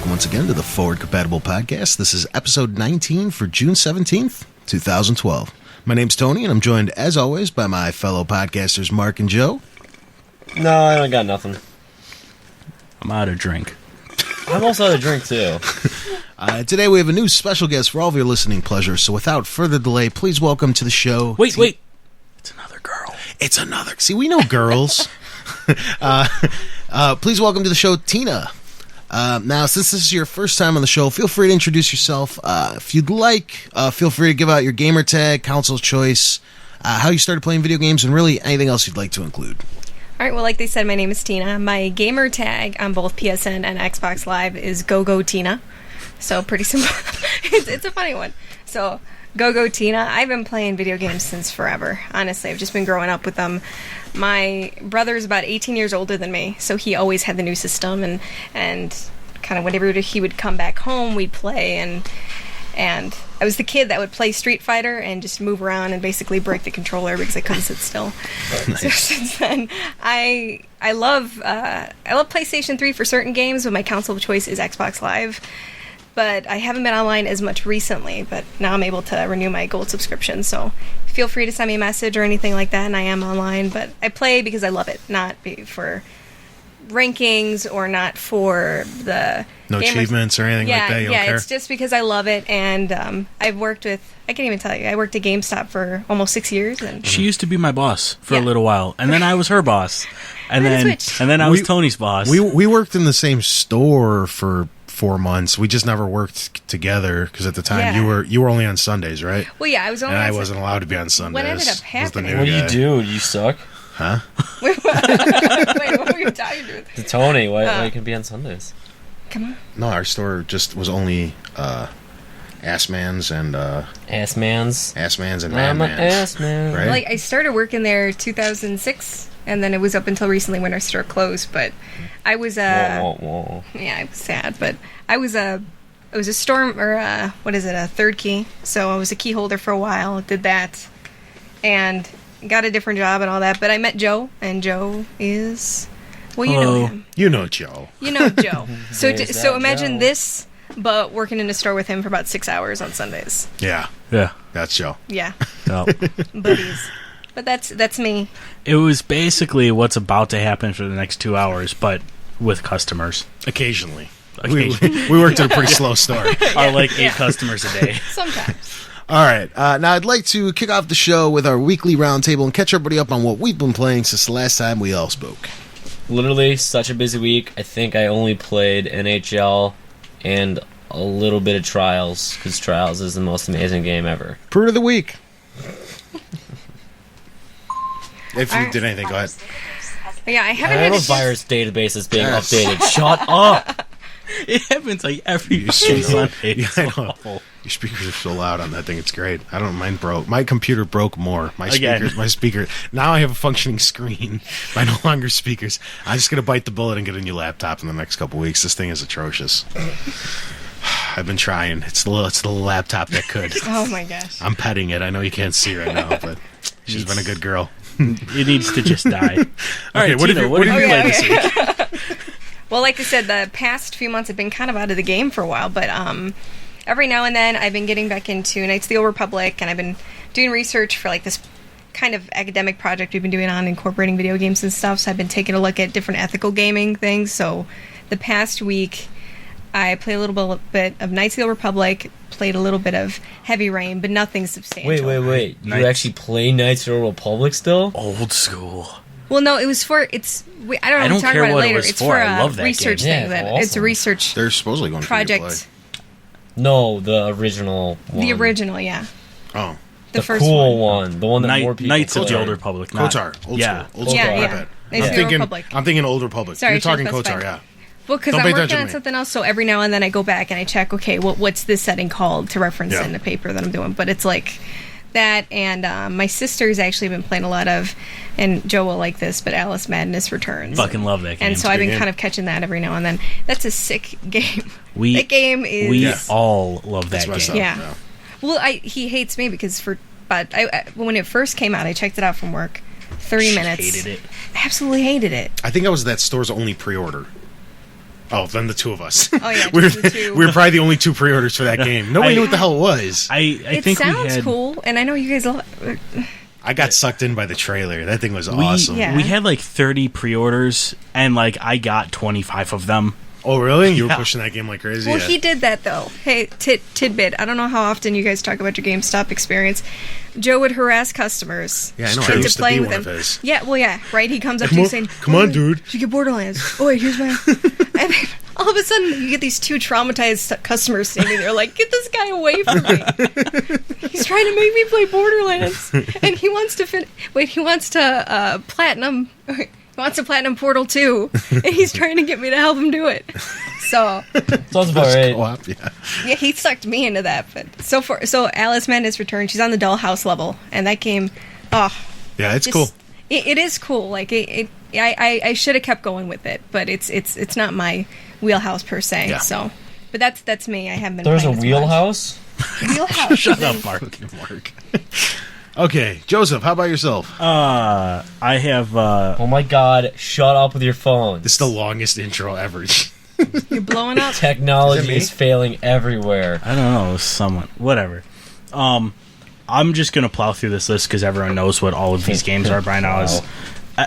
welcome once again to the Forward Compatible Podcast. This is episode 19 for June 17th, 2012. My name's Tony, and I'm joined, as always, by my fellow podcasters Mark and Joe. No, I don't got nothing. I'm out of drink. I'm also out of drink, too. Today we have a new special guest for all of your listening pleasure, so without further delay, please welcome to the show... Wait. It's another girl. It's another... See, we know girls. Please welcome to the show, Tina. Now, since this is your first time on the show, feel free to introduce yourself. If you'd like, feel free to give out your gamer tag, console choice, how you started playing video games, and really anything else you'd like to include. All right, well, like they said, my name is Tina. My gamer tag on both PSN and Xbox Live is GoGoTina. So, pretty simple. It's a funny one. So, GoGoTina. I've been playing video games since forever. Honestly, I've just been growing up with them. My brother's about 18 years older than me, so he always had the new system, and kind of whenever he would come back home, we'd play, and I was the kid that would play Street Fighter and just move around and basically break the controller because I couldn't sit still. Nice. So since then, I love PlayStation 3 for certain games, but my console of choice is Xbox Live. But I haven't been online as much recently, but now I'm able to renew my gold subscription, so feel free to send me a message or anything like that, and I am online. But I play because I love it, not for rankings or not for the... No achievements or anything like that? You don't care? It's just because I love it, and I've worked with... I can't even tell you. I worked at GameStop for almost 6 years. And she used to be my boss for a little while, and then I was her boss. And then I was Tony's boss. We worked in the same store for 4 months. We just never worked together because at the time you were only on Sundays, right? Well, yeah, I was only. And I wasn't allowed to be on Sundays. What ended up happening? What do you do? You suck? Huh? Wait, what were you talking to? To Tony, why you can be on Sundays? Come on. No, our store just was only Assman's and Assman's and I'm an Madman's. ass man. Right? Like, I started working there 2006, and then it was up until recently when our store closed. But I was Whoa. yeah, I was sad, but I was a storm or a third key. So I was a key holder for a while. Did that, and got a different job and all that. But I met Joe, and Joe is you know him. You know Joe. You know Joe. So There's so that imagine Joe. this, but working in a store with him for about 6 hours on Sundays. Yeah, that's Joe. Yeah, No. buddies. But that's me. It was basically what's about to happen for the next 2 hours, but with customers. Occasionally. We worked at a pretty slow store. Are like 8 customers a day. Sometimes. All right. Now I'd like to kick off the show with our weekly roundtable and catch everybody up on what we've been playing since the last time we all spoke. Literally, such a busy week. I think I only played NHL and a little bit of Trials, because Trials is the most amazing game ever. Prude of the week. If you did anything, go ahead. Yeah, I haven't I had have a a chance- virus database that's being Yes. updated. Shut up! It happens like every You Sunday. Yeah, It's I know. awful. Your speakers are so loud on that thing. It's great. I don't mind broke. My computer broke more. Again. My speaker. Now I have a functioning screen. I no longer speakers. I'm just gonna bite the bullet and get a new laptop in the next couple weeks. This thing is atrocious. I've been trying. It's the little laptop that could. Oh my gosh. I'm petting it. I know you can't see right now, but she's been a good girl. It needs to just die. All right, what have Tina, you- what have you Okay, played okay. this week? Well, like I said, the past few months have been kind of out of the game for a while, but every now and then I've been getting back into Knights of the Old Republic, and I've been doing research for like this kind of academic project we've been doing on incorporating video games and stuff, so I've been taking a look at different ethical gaming things. So the past week I played a little bit of Knights of the Old Republic, played a little bit of Heavy Rain, but nothing substantial. Wait. You Knights. actually play Knights of the Republic still? Old school. Well, no, it was for, I don't know, we'll talk care about it what it later. was It's for. for I a love that research game. thing. Yeah, That It's a awesome. research They're supposedly going project. No, the original one. The original, yeah. Oh, The first cool one. one. The one that more people Knights of play. the Old Republic. not- Kotar. Old yeah. school. Old school. Yeah, My yeah. bad. Knights of the Republic. I'm thinking Old Republic. Sorry, You're talking that's Kotar, fine. yeah. Well, because Don't I'm pay working attention to on me. something else, so every now and then I go back and I check, okay, what's this setting called to reference Yeah. in the paper that I'm doing. But it's like that, and my sister's actually been playing a lot of, and Joe will like this, but Alice Madness Returns. Fucking love that game. And so I've good been game. kind of catching that every now and then. That's a sick game. We- that game is... We Yeah. all love that That's my game. stuff. Yeah. Well, he hates me because when it first came out, I checked it out from work. 30 minutes. Hated it. Absolutely hated it. I think I was that store's only pre-order. Oh, then the two of us. Oh, yeah, we, were, just the two. we were probably the only two pre-orders for that game. Nobody knew what the hell it was. I It think we sounds had cool, and I know you guys. I got sucked in by the trailer. That thing was awesome. Yeah. we had like 30 pre-orders, and like I got 25 of them. Oh, really? You were Yeah. pushing that game like crazy? Well, Yeah. he did that though. Hey, tidbit. I don't know how often you guys talk about your GameStop experience. Joe would harass customers. Yeah, I know. It's I true. used to be one of his. Yeah, well, yeah, right. He comes up to Come you on- saying, come on, "Oh, dude." Did you get Borderlands? Oh wait, here's my." And then all of a sudden, you get these two traumatized customers standing there, like, "Get this guy away from me! He's trying to make me play Borderlands, and he wants to He wants to platinum. He wants to platinum Portal 2, and he's trying to get me to help him do it." So Sounds about right. Co-op, yeah. yeah, he sucked me into that. But so Alice Madness Return. She's on the Dollhouse level, and that game, oh, Yeah, it's just- cool. It is cool. Like I should have kept going with it, but it's not my wheelhouse per se. Yeah. So, but that's me. I haven't been. There's a playing as much. wheelhouse. Wheelhouse. Shut is in- up, Mark. Fucking Mark. Okay, Joseph, how about yourself? I have Oh my god! Shut up with your phone. This is the longest intro ever. You're blowing up. Is Technology it me? is failing everywhere. I don't know, someone, whatever. I'm just gonna plow through this list because everyone knows what all of these games are by now. Is Wow.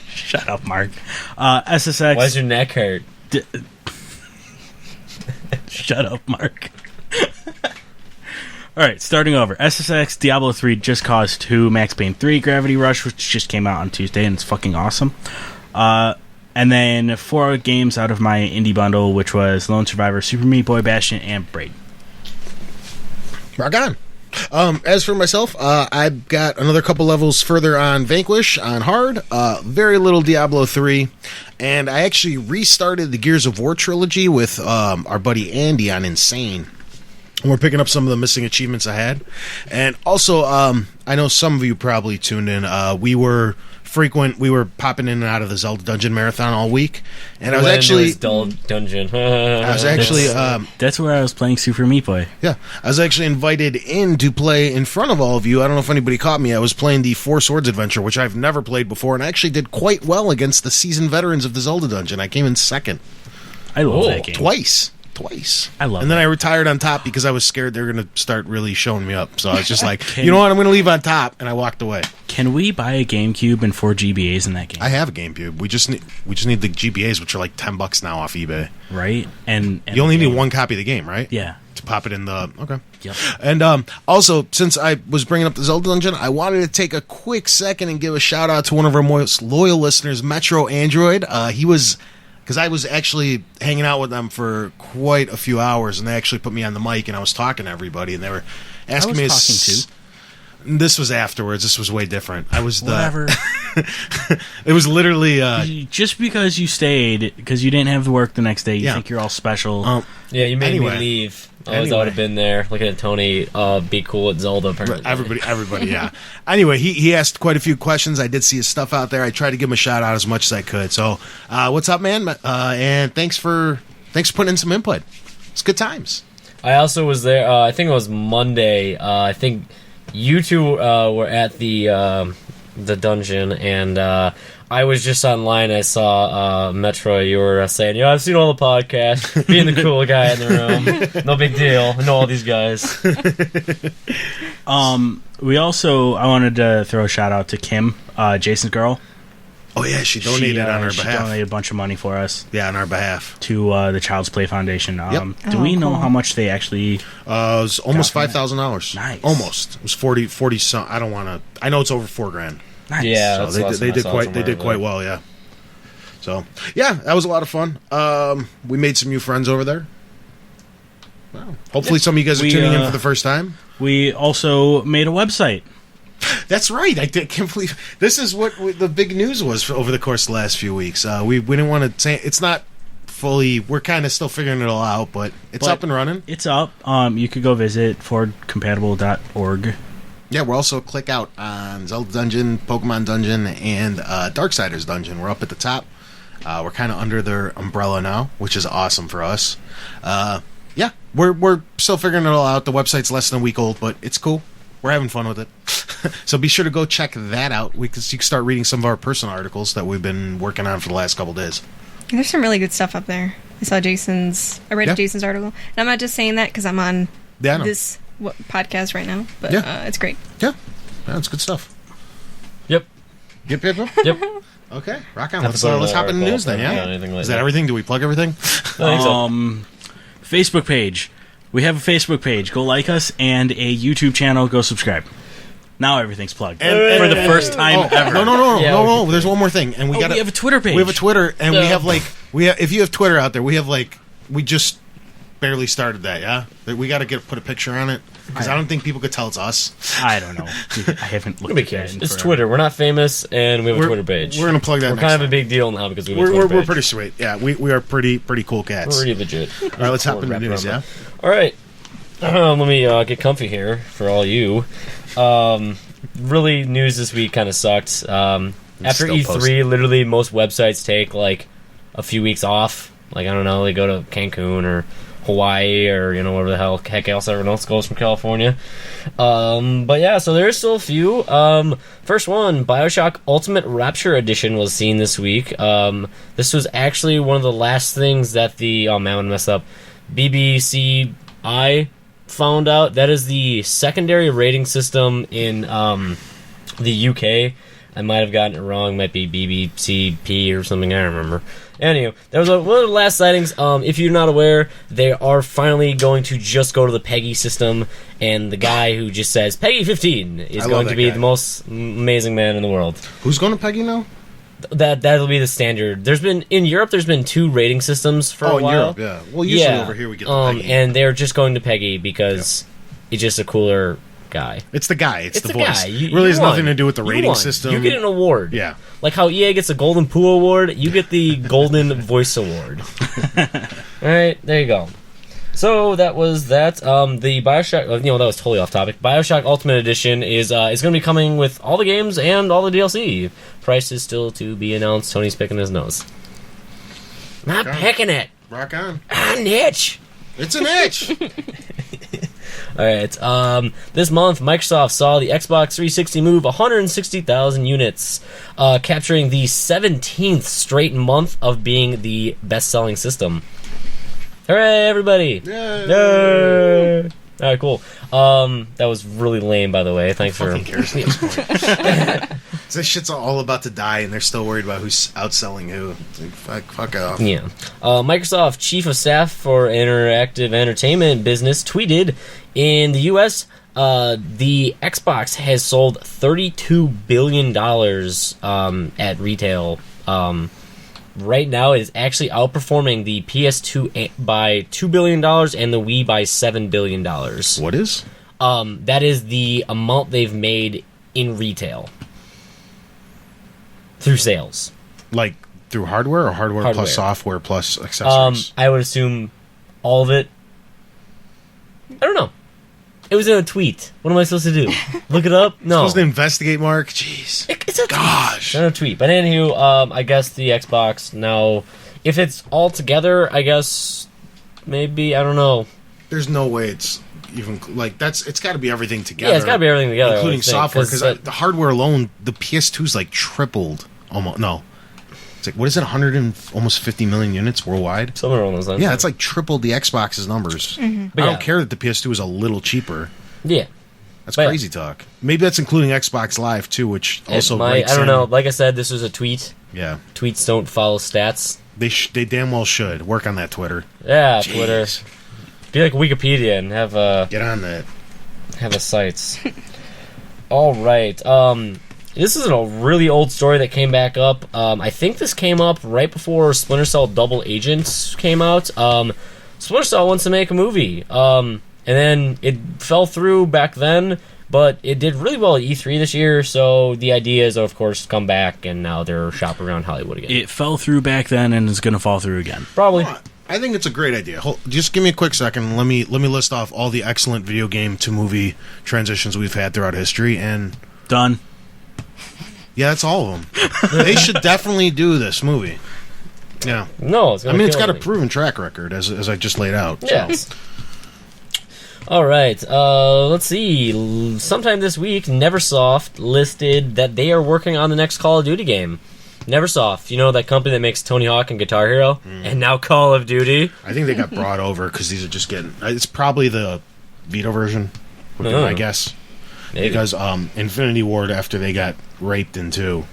shut up, Mark. SSX. Why's your neck hurt? Shut up, Mark. All right, starting over. SSX, Diablo 3, Just Cause 2, Max Payne 3, Gravity Rush, which just came out on Tuesday, and it's fucking awesome. And then 4 games out of my indie bundle, which was Lone Survivor, Super Meat Boy Bastion, and Braid. Rock on. As for myself, I've got another couple levels further on Vanquish on hard, very little Diablo 3, and I actually restarted the Gears of War trilogy with our buddy Andy on Insane. We're picking up some of the missing achievements I had. And also, I know some of you probably tuned in. We were popping in and out of the Zelda Dungeon Marathon all week. And I was actually... dungeon. I was actually... That's where I was playing Super Meat Boy. Yeah, I was actually invited in to play in front of all of you. I don't know if anybody caught me. I was playing the Four Swords Adventure, which I've never played before, and I actually did quite well against the seasoned veterans of the Zelda Dungeon. I came in second. I love Oh, that game. Twice. I love And then that. I retired on top because I was scared they were going to start really showing me up. So I was just like, you know what, I'm going to leave on top, and I walked away. Can we buy a GameCube and 4 GBAs in that game? I have a GameCube. We just need the GBAs, which are like $10 now off eBay. Right? And You only the need game. one copy of the game, right? Yeah. To pop it in the... Okay. Yep. And also, since I was bringing up the Zelda Dungeon, I wanted to take a quick second and give a shout out to one of our most loyal listeners, Metro Android. He was... Because I was actually hanging out with them for quite a few hours, and they actually put me on the mic, and I was talking to everybody, and they were asking me... This was afterwards. This was way different. I was the... Whatever. It was literally... Just because you stayed, because you didn't have to work the next day, you Yeah. think you're all special. Yeah, you made Anyway. me leave. I Anyway. would have been there looking at Tony be cool at Zelda. Apparently. Everybody, yeah. Anyway, he asked quite a few questions. I did see his stuff out there. I tried to give him a shout out as much as I could. So, what's up, man? And thanks for putting in some input. It's good times. I also was there. I think it was Monday. I think you two were at the dungeon, and I was just online. I saw Metro. You were saying, "Yeah, I've seen all the podcasts. Being the cool guy in the room, no big deal. I know all these guys." We also, I wanted to throw a shout out to Kim, Jason's girl. Oh yeah, she donated on our She behalf. donated a bunch of money for us Yeah, on our behalf. to the Child's Play Foundation. Do Oh, we know cool. how much they actually... It was almost Got $5,000. Nice. Almost. It was 40 some. I don't want to. I know it's over $4,000. Nice. Yeah. So That's the last they time I did saw quite. They somewhere, did quite but- well. Yeah. So yeah, that was a lot of fun. We made some new friends over there. Wow. Hopefully, some of you guys are We, tuning in for the first time. We also made a website. That's right. Can't believe this is what the big news was over the course of the last few weeks. We didn't want to say it's not fully. We're kind of still figuring it all out, but it's But up and running. It's up. You could go visit fordcompatible.org. Yeah, we're also click out on Zelda Dungeon, Pokemon Dungeon, and Darksiders Dungeon. We're up at the top. We're kind of under their umbrella now, which is awesome for us. Yeah, we're still figuring it all out. The website's less than a week old, but it's cool. We're having fun with it. So be sure to go check that out. You can start reading some of our personal articles that we've been working on for the last couple days. There's some really good stuff up there. I read Yeah. Jason's article. And I'm not just saying that because I'm on Yeah, I know. this podcast right now, but Yeah. it's great. Yeah, it's good stuff. Yep. Yep. Yep. Okay, rock on. Have to put Let's another hop into article news then. up there, Yeah. anything like Is that that. everything? Do we plug everything? I think so. Facebook page. We have a Facebook page. Go like us, and a YouTube channel. Go subscribe. Now everything's plugged for the first time ever. No. There's one more thing, and we We have a Twitter page. We have a Twitter, and we Yeah. have if you have Twitter out there, we just barely started that. Yeah, we got to put a picture on it because I don't think people could tell it's us. I don't know. I haven't looked Nobody at cares. that. It's Twitter. We're not famous, and we have a We're- Twitter page. We're gonna plug that. We're next kind of a time. big deal now because we have a Twitter We're page. pretty sweet. Yeah, we are pretty cool cats. Pretty legit. All right, let's hop into Wrap news. around Yeah. All right. Let me get comfy here for all you. Really, news this week kind of sucked. After still E3, posting. literally most websites take like a few weeks off. Like, I don't know, they go to Cancun or Hawaii or, wherever the heck else everyone else goes from California. But yeah, so there's still a few. First one, BioShock Ultimate Rapture Edition was seen this week. This was actually one of the last things that the, oh man, I'm gonna mess up, BBCI found out. That is the secondary rating system in the UK. I might have gotten it wrong. Might be BBCP or something. I don't remember. Anyway, that was one of the last sightings. If you're not aware, they are finally going to just go to the PEGI system, and the guy who just says PEGI 15 is I love going to that be guy. the most amazing man in the world. Who's going to Peggy now? That'll be the standard. In Europe, there's been 2 rating systems for a in while. Europe, yeah. Well, usually over here we get the Peggy. And they're just going to PEGI because it's just a cooler guy. It's the guy. It's the voice. guy. It really has won. nothing to do with the You rating won. system. You get an award. Yeah. Like how EA gets a Golden Poo Award, you get the Golden Voice Award. Alright, there you go. So that was that. The BioShock, that was totally off topic. BioShock Ultimate Edition is going to be coming with all the games and all the DLC. Price is still to be announced. Tony's picking his nose. Not Okay. picking it. Rock on. An itch. It's an itch. Alright, this month Microsoft saw the Xbox 360 move 160,000 units, capturing the 17th straight month of being the best-selling system. Hooray, everybody! Yay. Yay! Alright, cool. That was really lame, by the way. Thanks for... Fucking cares at this point. This shit's all about to die, and they're still worried about who's outselling who. It's like, fuck off. Yeah. Microsoft Chief of Staff for Interactive Entertainment Business tweeted, in the U.S., the Xbox has sold $32 billion at retail. Right now, it is actually outperforming the PS2 by $2 billion and the Wii by $7 billion. What is? That is the amount they've made in retail. Through sales. Like, through hardware or hardware Hardware. plus software plus accessories? I would assume all of it. I don't know. It was in a tweet. What am I supposed to do? Look it up? No. Supposed to investigate, Mark? Jeez. It's a tweet. Gosh. It's not a tweet. But anywho, I guess the Xbox now, if it's all together, I guess maybe, I don't know. There's no way it's even, like, it's got to be everything together. Yeah, it's got to be everything together. I Including would think, software, because that- the hardware alone, the PS2's like tripled. Almost, no. It's like, what is it, 150 million units worldwide? somewhere along those lines. Yeah, it's like tripled the Xbox's numbers. But I yeah. don't care that the PS2 is a little cheaper. Yeah. That's But yeah. crazy talk. Maybe that's including Xbox Live too, which also I breaks don't in. know. Like I said, this was a tweet. Yeah, Tweets don't follow stats. they damn well should work on that Twitter. Yeah, Jeez. Twitter. Be like Wikipedia and have Get on that. a sites. All right. This is a really old story that came back up. I think this came up right before Splinter Cell Double Agents came out. Splinter Cell wants to make a movie. And then it fell through back then, but it did really well at E3 this year, so the idea is, of course, to come back, and now they're shopping around Hollywood again. It fell through back then and is going to fall through again. Probably. I think it's a great idea. Just give me a quick second. Let me list off all the excellent video game to movie transitions we've had throughout history, and Done. yeah, that's all of them. They should definitely do this movie. Yeah, No, it's I gonna mean, it's kill got a me. proven track record, as I just laid out. so. Yes. All right. Let's see. Sometime this week, Neversoft listed that they are working on the next Call of Duty game. Neversoft, you know that company that makes Tony Hawk and Guitar Hero, and now Call of Duty. I think they got brought over because these are just getting. It's probably the Vita version, would be my guess. Maybe. Because Infinity Ward, after they got raped in 2,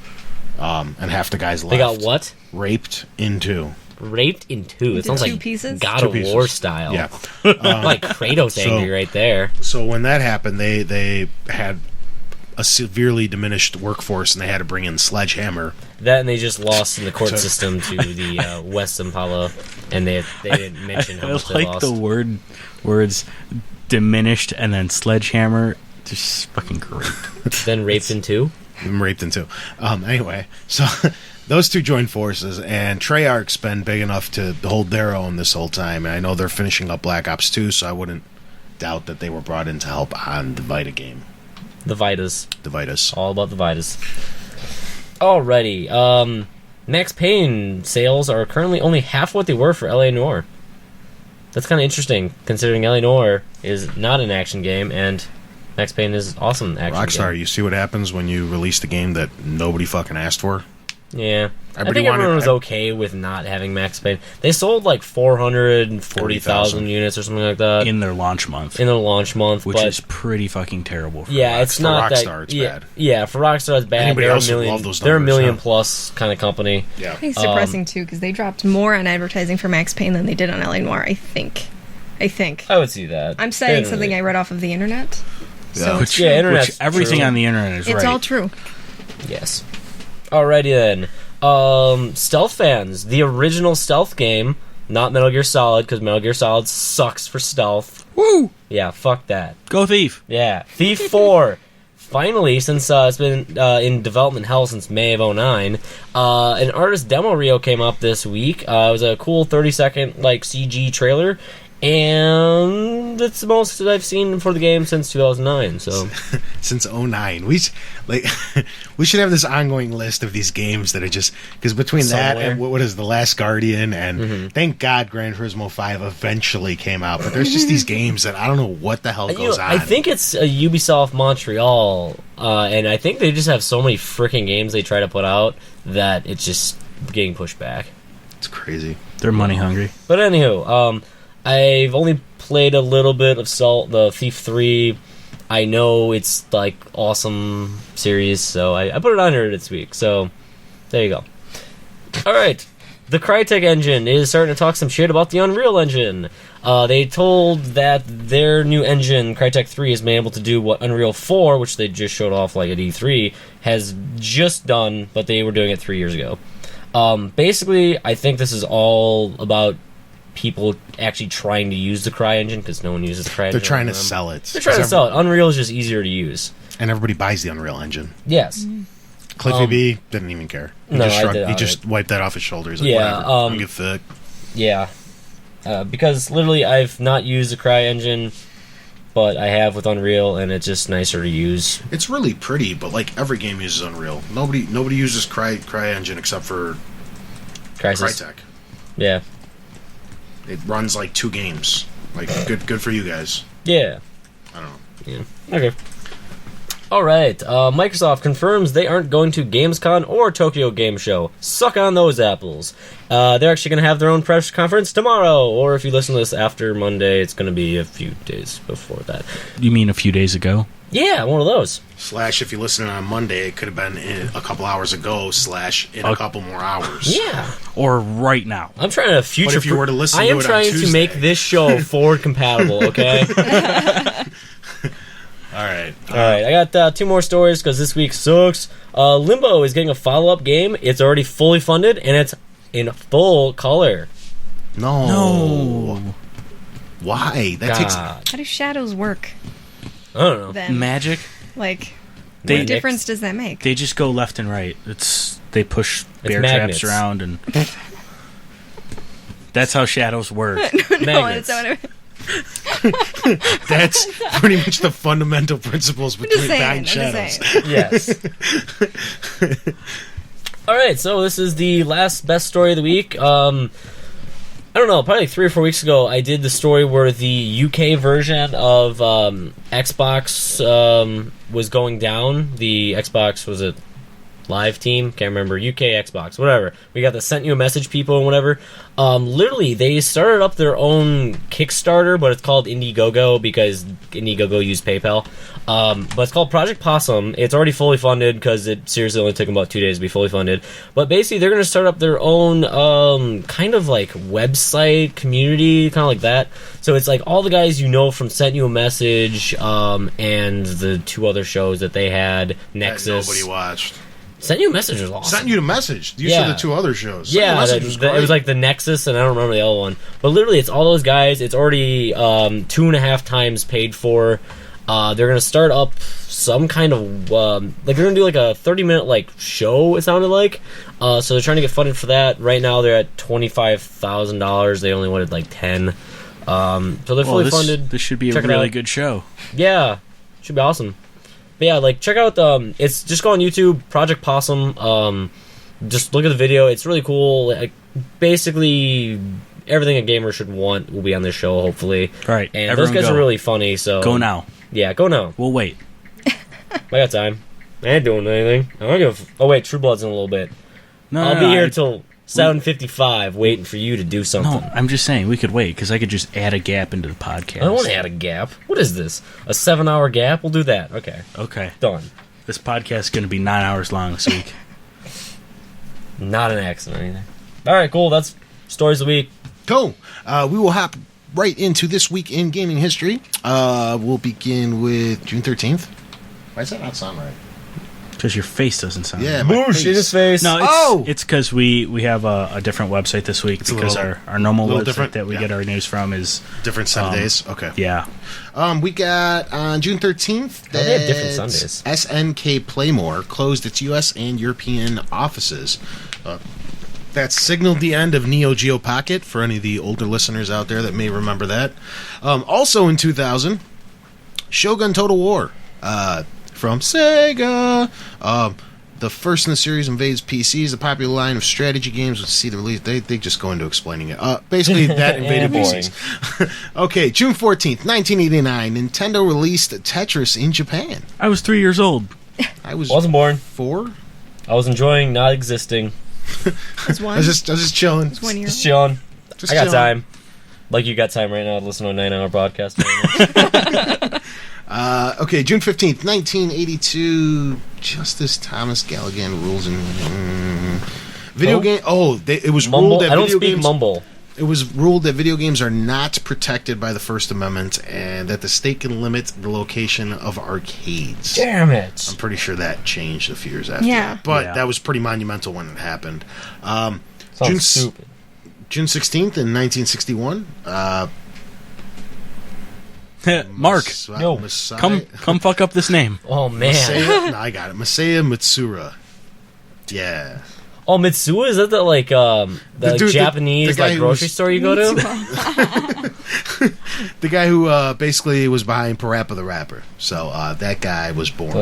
and half the guys left. They got what? Raped in 2. Raped in 2. It sounds two like pieces? God Two of pieces. War style. Yeah. Like Kratos angry right there. So when that happened, they had a severely diminished workforce, and they had to bring in Sledgehammer. That and they just lost in the court system to the West Impala, and they didn't mention how I much they like lost. the words diminished and then sledgehammer. Just fucking great. Then raped in 2. Raped in 2. Anyway, so those two joined forces, and Treyarch's been big enough to hold their own this whole time. And I know they're finishing up Black Ops 2, so I wouldn't doubt that they were brought in to help on the Vita game. The Vitas. The Vitas. All about the Vitas. Alrighty. Max Payne sales are currently only half what they were for LA Noire. That's kind of interesting, considering LA Noire is not an action game, and Max Payne is awesome action Rockstar, game. you see what happens when you release the game that nobody fucking asked for? Yeah. I Everybody think everyone wanted- was okay with not having Max Payne. They sold like 440,000 units or something like that In their launch month. in their launch month. Which but is pretty fucking terrible for yeah, Rockstar. it's not that. Rockstar, it's yeah, bad. yeah, for Rockstar, it's bad. Anybody They're a else would million. love those They're a numbers, million huh? plus kind of company. Yeah. It's depressing too because they dropped more on advertising for Max Payne than they did on LA Noire. I think. I would see that. I'm saying They something I read off of the internet. Yeah. So Which, Yeah, internet's which everything true. on the internet is it's right. all true. Yes. Alrighty then. Stealth fans, the original Stealth game, not Metal Gear Solid, because Metal Gear Solid sucks for stealth. Woo! Yeah, fuck that. Go Thief! Yeah, Thief 4. Finally, since it's been in development hell since May of 09, an artist demo reel came up this week. It was a cool 30-second like CG trailer, and it's the most that I've seen for the game since 2009. So Since 09. We should have this ongoing list of these games that are just... Because between that Somewhere. and what is The Last Guardian, and thank God Gran Turismo 5 eventually came out, but there's just these games that I don't know what the hell goes on. I think it's Ubisoft Montreal, and I think they just have so many freaking games they try to put out that it's just getting pushed back. It's crazy. They're money hungry. But anywho, I've only played a little bit of the Thief 3. I know it's like awesome series, so I put it on here this week. So there you go. All right, the Crytek engine is starting to talk some shit about the Unreal Engine. They told that their new engine, Crytek 3, has been able to do what Unreal 4, which they just showed off like at E3, has just done, but they were doing it 3 years ago. Basically, I think this is all about people actually trying to use the Cry engine because no one uses the Cry engine. They're trying to anymore. sell it. They're trying to sell it. Unreal is just easier to use. And everybody buys the Unreal Engine. Yes. Cliffy B didn't even care. He No, just I shrugged, did he on just it. wiped that off his shoulders. Like, Yeah, whatever. I don't give a fuck. Yeah. Because literally I've not used the Cry engine, but I have with Unreal, and it's just nicer to use. It's really pretty, but like every game uses Unreal. Nobody uses Cry Engine except for Crysis. Crytek. Yeah. It runs like 2 games. Like good for you guys. Yeah. I don't know. Yeah. Okay. All right. Microsoft confirms they aren't going to Gamescom or Tokyo Game Show. Suck on those apples. They're actually going to have their own press conference tomorrow, or if you listen to this after Monday, it's going to be a few days before that. You mean a few days ago? Yeah, one of those. / if you're listening on Monday, it could have been a couple hours ago / in a couple more hours. Yeah. Or right now? I'm trying to future. But if you were to listen I to am it on trying to Tuesday. make this show forward compatible. Okay. All right. All right. I got 2 more stories because this week sucks. Limbo is getting a follow-up game. It's already fully funded and it's in full color. No. Why? That takes. God. How do shadows work I don't know. then? Magic? Like, They- what difference does that make? They just go left and right. They push bear magnets. traps around, and that's how shadows work. No, Magnets. that's not what I mean. That's pretty much the fundamental principles between saying, Dying I'm just Shadows. Yes. All right, so this is the last best story of the week. I don't know, probably 3 or 4 weeks ago, I did the story where the UK version of Xbox was going down. The Xbox, was it live team. Can't remember. UK, Xbox, whatever. We got the sent you a message people and whatever. Literally, they started up their own Kickstarter, but it's called Indiegogo because Indiegogo used PayPal. But it's called Project Possum. It's already fully funded because it seriously only took them about 2 days to be fully funded. But basically, they're going to start up their own kind of like website community, kind of like that. So it's like all the guys you know from Sent You a Message and the 2 other shows that they had, Nexus. That nobody watched. Sent You a Message was awesome. Sent You a Message. You said the 2 other shows. Yeah, Message was great. it was like the Nexus, and I don't remember the other one. But literally, it's all those guys. It's already 2.5 times paid for. They're gonna start up some kind of like they're gonna do like a 30-minute like show. It sounded like. So they're trying to get funded for that. Right now, they're at $25,000. They only wanted like 10. So they're fully funded. This should be a really good show. Yeah, should be awesome. But yeah, like check out it's just go on YouTube, Project Possum. Just look at the video. It's really cool. Like, basically, everything a gamer should want will be on this show, hopefully. Right. And Everyone those guys go. are really funny. So Go now. Yeah, go now. We'll wait. I got time. I ain't doing anything. I don't give. Oh wait, True Blood's in a little bit. No, I'll no, be no, here till 7:55, waiting for you to do something. No, I'm just saying we could wait because I could just add a gap into the podcast. I don't want to add a gap. What is this? A 7-hour gap? We'll do that. Okay. Okay. Done. This podcast is going to be 9 hours long this week. Not an accident or anything. All right, cool. That's Stories of the Week. Cool. We will hop right into this week in gaming history. We'll begin with June 13th. Why does that not sound right? Because your face doesn't sound Yeah, right. my Boosh in his face. No, it's because we have a different website this week It's a because little- our normal little website different, that we yeah. get our news from is Different set of days? Okay. yeah. We got on June 13th Oh, they have different that Sundays. SNK Playmore closed its US and European offices. That signaled the end of Neo Geo Pocket for any of the older listeners out there that may remember that. Also in 2000, Shogun Total War from Sega. The first in the series invades PCs. The popular line of strategy games would see the release. They just go into explaining it. Basically, that invaded Boring. PCs. Okay, June 14th, 1989, Nintendo released Tetris in Japan. I was 3 years old. I Wasn't born. 4. I was enjoying not existing. It's one. I was just chilling. It's 1 year. Just chilling. Just I got chilling. time. Like you got time right now to listen to a 9-hour podcast. Okay, June 15th, 1982, Justice Thomas Galligan rules in video game. Oh, it was Mumble. ruled that I don't video speak games. mumble. It was ruled that video games are not protected by the First Amendment, and that the state can limit the location of arcades. Damn it. I'm pretty sure that changed a few years after. Yeah. But Yeah. that was pretty monumental when it happened. Sounds June, stupid. June 16th in 1961. Mark, Yo, come fuck up this name. Oh man. Masaya, no, I got it. Masaya Matsura. Yeah. Oh, Mitsuya, is that the like the dude, Japanese the guy like who grocery was- store you go to? The guy who basically was behind Parappa the Rapper. So that guy was born.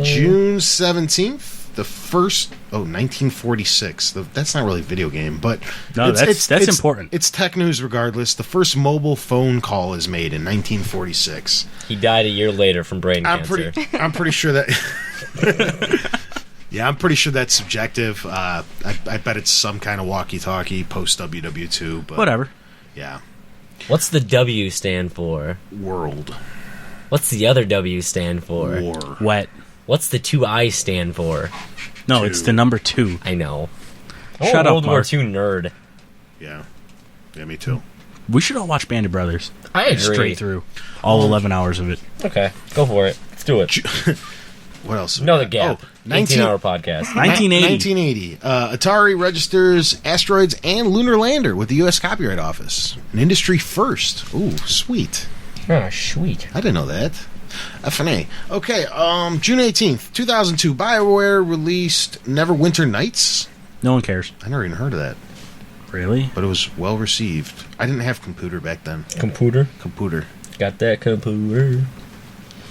June 17th, the first... 1946. That's not really a video game, but... No, that's important. It's tech news regardless. The first mobile phone call is made in 1946. He died a year later from brain I'm cancer. pretty sure that... Yeah, I'm pretty sure that's subjective. I bet it's some kind of walkie-talkie post-WW2, but... Whatever. Yeah. What's the W stand for? World. What's the other W stand for? War. Wet. What's the 2 I stand for? No, 2. it's the number 2. I know. Shut I'm a up, World War Mark. II nerd. Yeah. Yeah, me too. We should all watch Band of Brothers. I agree. Straight through. All 11 hours of it. Okay, go for it. Let's do it. What else? Another gap. 19 18-hour podcast. 1980. 1980. Atari registers Asteroids and Lunar Lander with the U.S. Copyright Office. An industry first. Ooh, sweet. Oh, sweet. I didn't know that. FNA. Okay, June 18th, 2002, BioWare released Neverwinter Nights. No one cares. I never even heard of that, Really? but it was well received. I didn't have computer back then. Computer. Computer. Got that computer.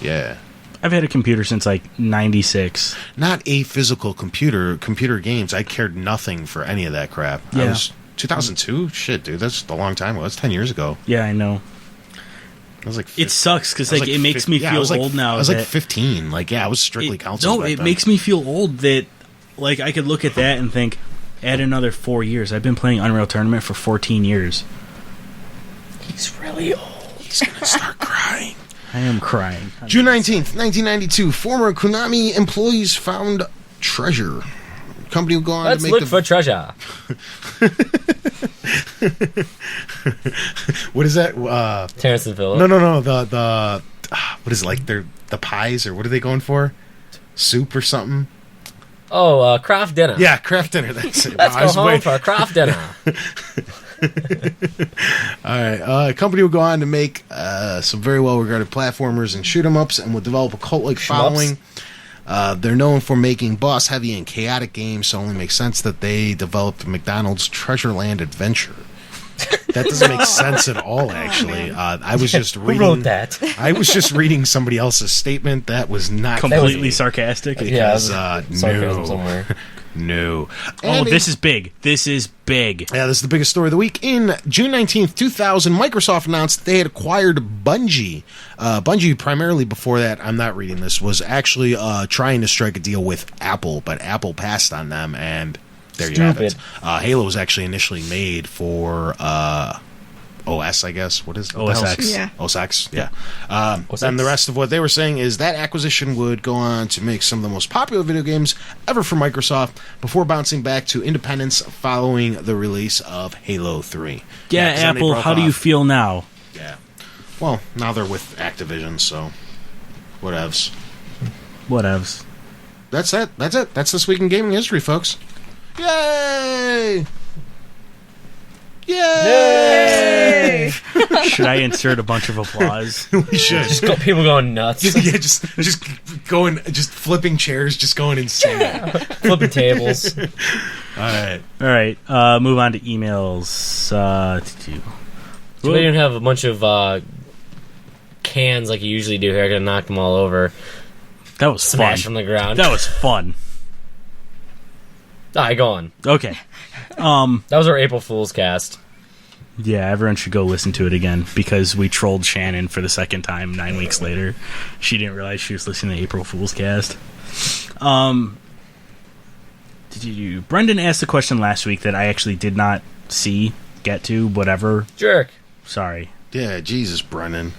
Yeah. I've had a computer since like 96. Not a physical computer games. I cared nothing for any of that crap. I Yeah. was 2002? Shit, dude, that's a long time ago. That's 10 years ago. Yeah, I know. I was like, It sucks because like it makes me feel old now. I was like 15. Like, I was strictly console. No, it makes me feel old that like I could look at that and think, add another 4 years. I've been playing Unreal Tournament for 14 years. He's really old. He's gonna start crying. I am crying. June 19th, 1992. Former Konami employees found treasure. Company will go on Let's to make look for treasure. What is that? Terrence and Phillip. No. The what is it, like? They're the pies, or what are they going for? Soup or something? Oh, craft dinner. Yeah, craft dinner. That's it. Let's go home for a craft dinner. All right. Company will go on to make some very well-regarded platformers and shoot-'em-ups, and will develop a cult-like following. They're known for making boss-heavy and chaotic games, so it only makes sense that they developed McDonald's Treasureland Adventure. That doesn't make sense at all, actually. I was just reading. Who wrote that? I was just reading somebody else's statement. That was not Completely sarcastic. Because, sarcasm somewhere. No. Oh, this is big. This is big. Yeah, this is the biggest story of the week. In June 19th, 2000, Microsoft announced they had acquired Bungie. Bungie, primarily before that, I'm not reading this, was actually trying to strike a deal with Apple, but Apple passed on them, and there you have it. Halo was actually initially made for OS, I guess. What is it? OS X. Yeah. OS X, yeah. OS And the X. rest of what they were saying is that acquisition would go on to make some of the most popular video games ever for Microsoft before bouncing back to independence following the release of Halo 3. Yeah, 'cause then they Apple, broke how do you off. feel now? Yeah. Well, now they're with Activision, so whatevs. Whatevs. That's it. That's it. That's this week in gaming history, folks. Yay! Yay! Should I insert a bunch of applause? We should. Just got people going nuts. Yeah, just going, just flipping chairs, just going insane. Flipping tables. All right. All right, move on to emails. We didn't have a bunch of cans like you usually do here. I gotta knock them all over. That was Smash fun. from the ground. That was fun. Alright, go on. Okay. That was our April Fool's cast. Yeah, everyone should go listen to it again because we trolled Shannon for the second time 9 weeks later. She didn't realize she was listening to April Fool's cast. Brendan asked a question last week that I actually did not get to, whatever. Jerk. Sorry. Yeah, Jesus, Brennan.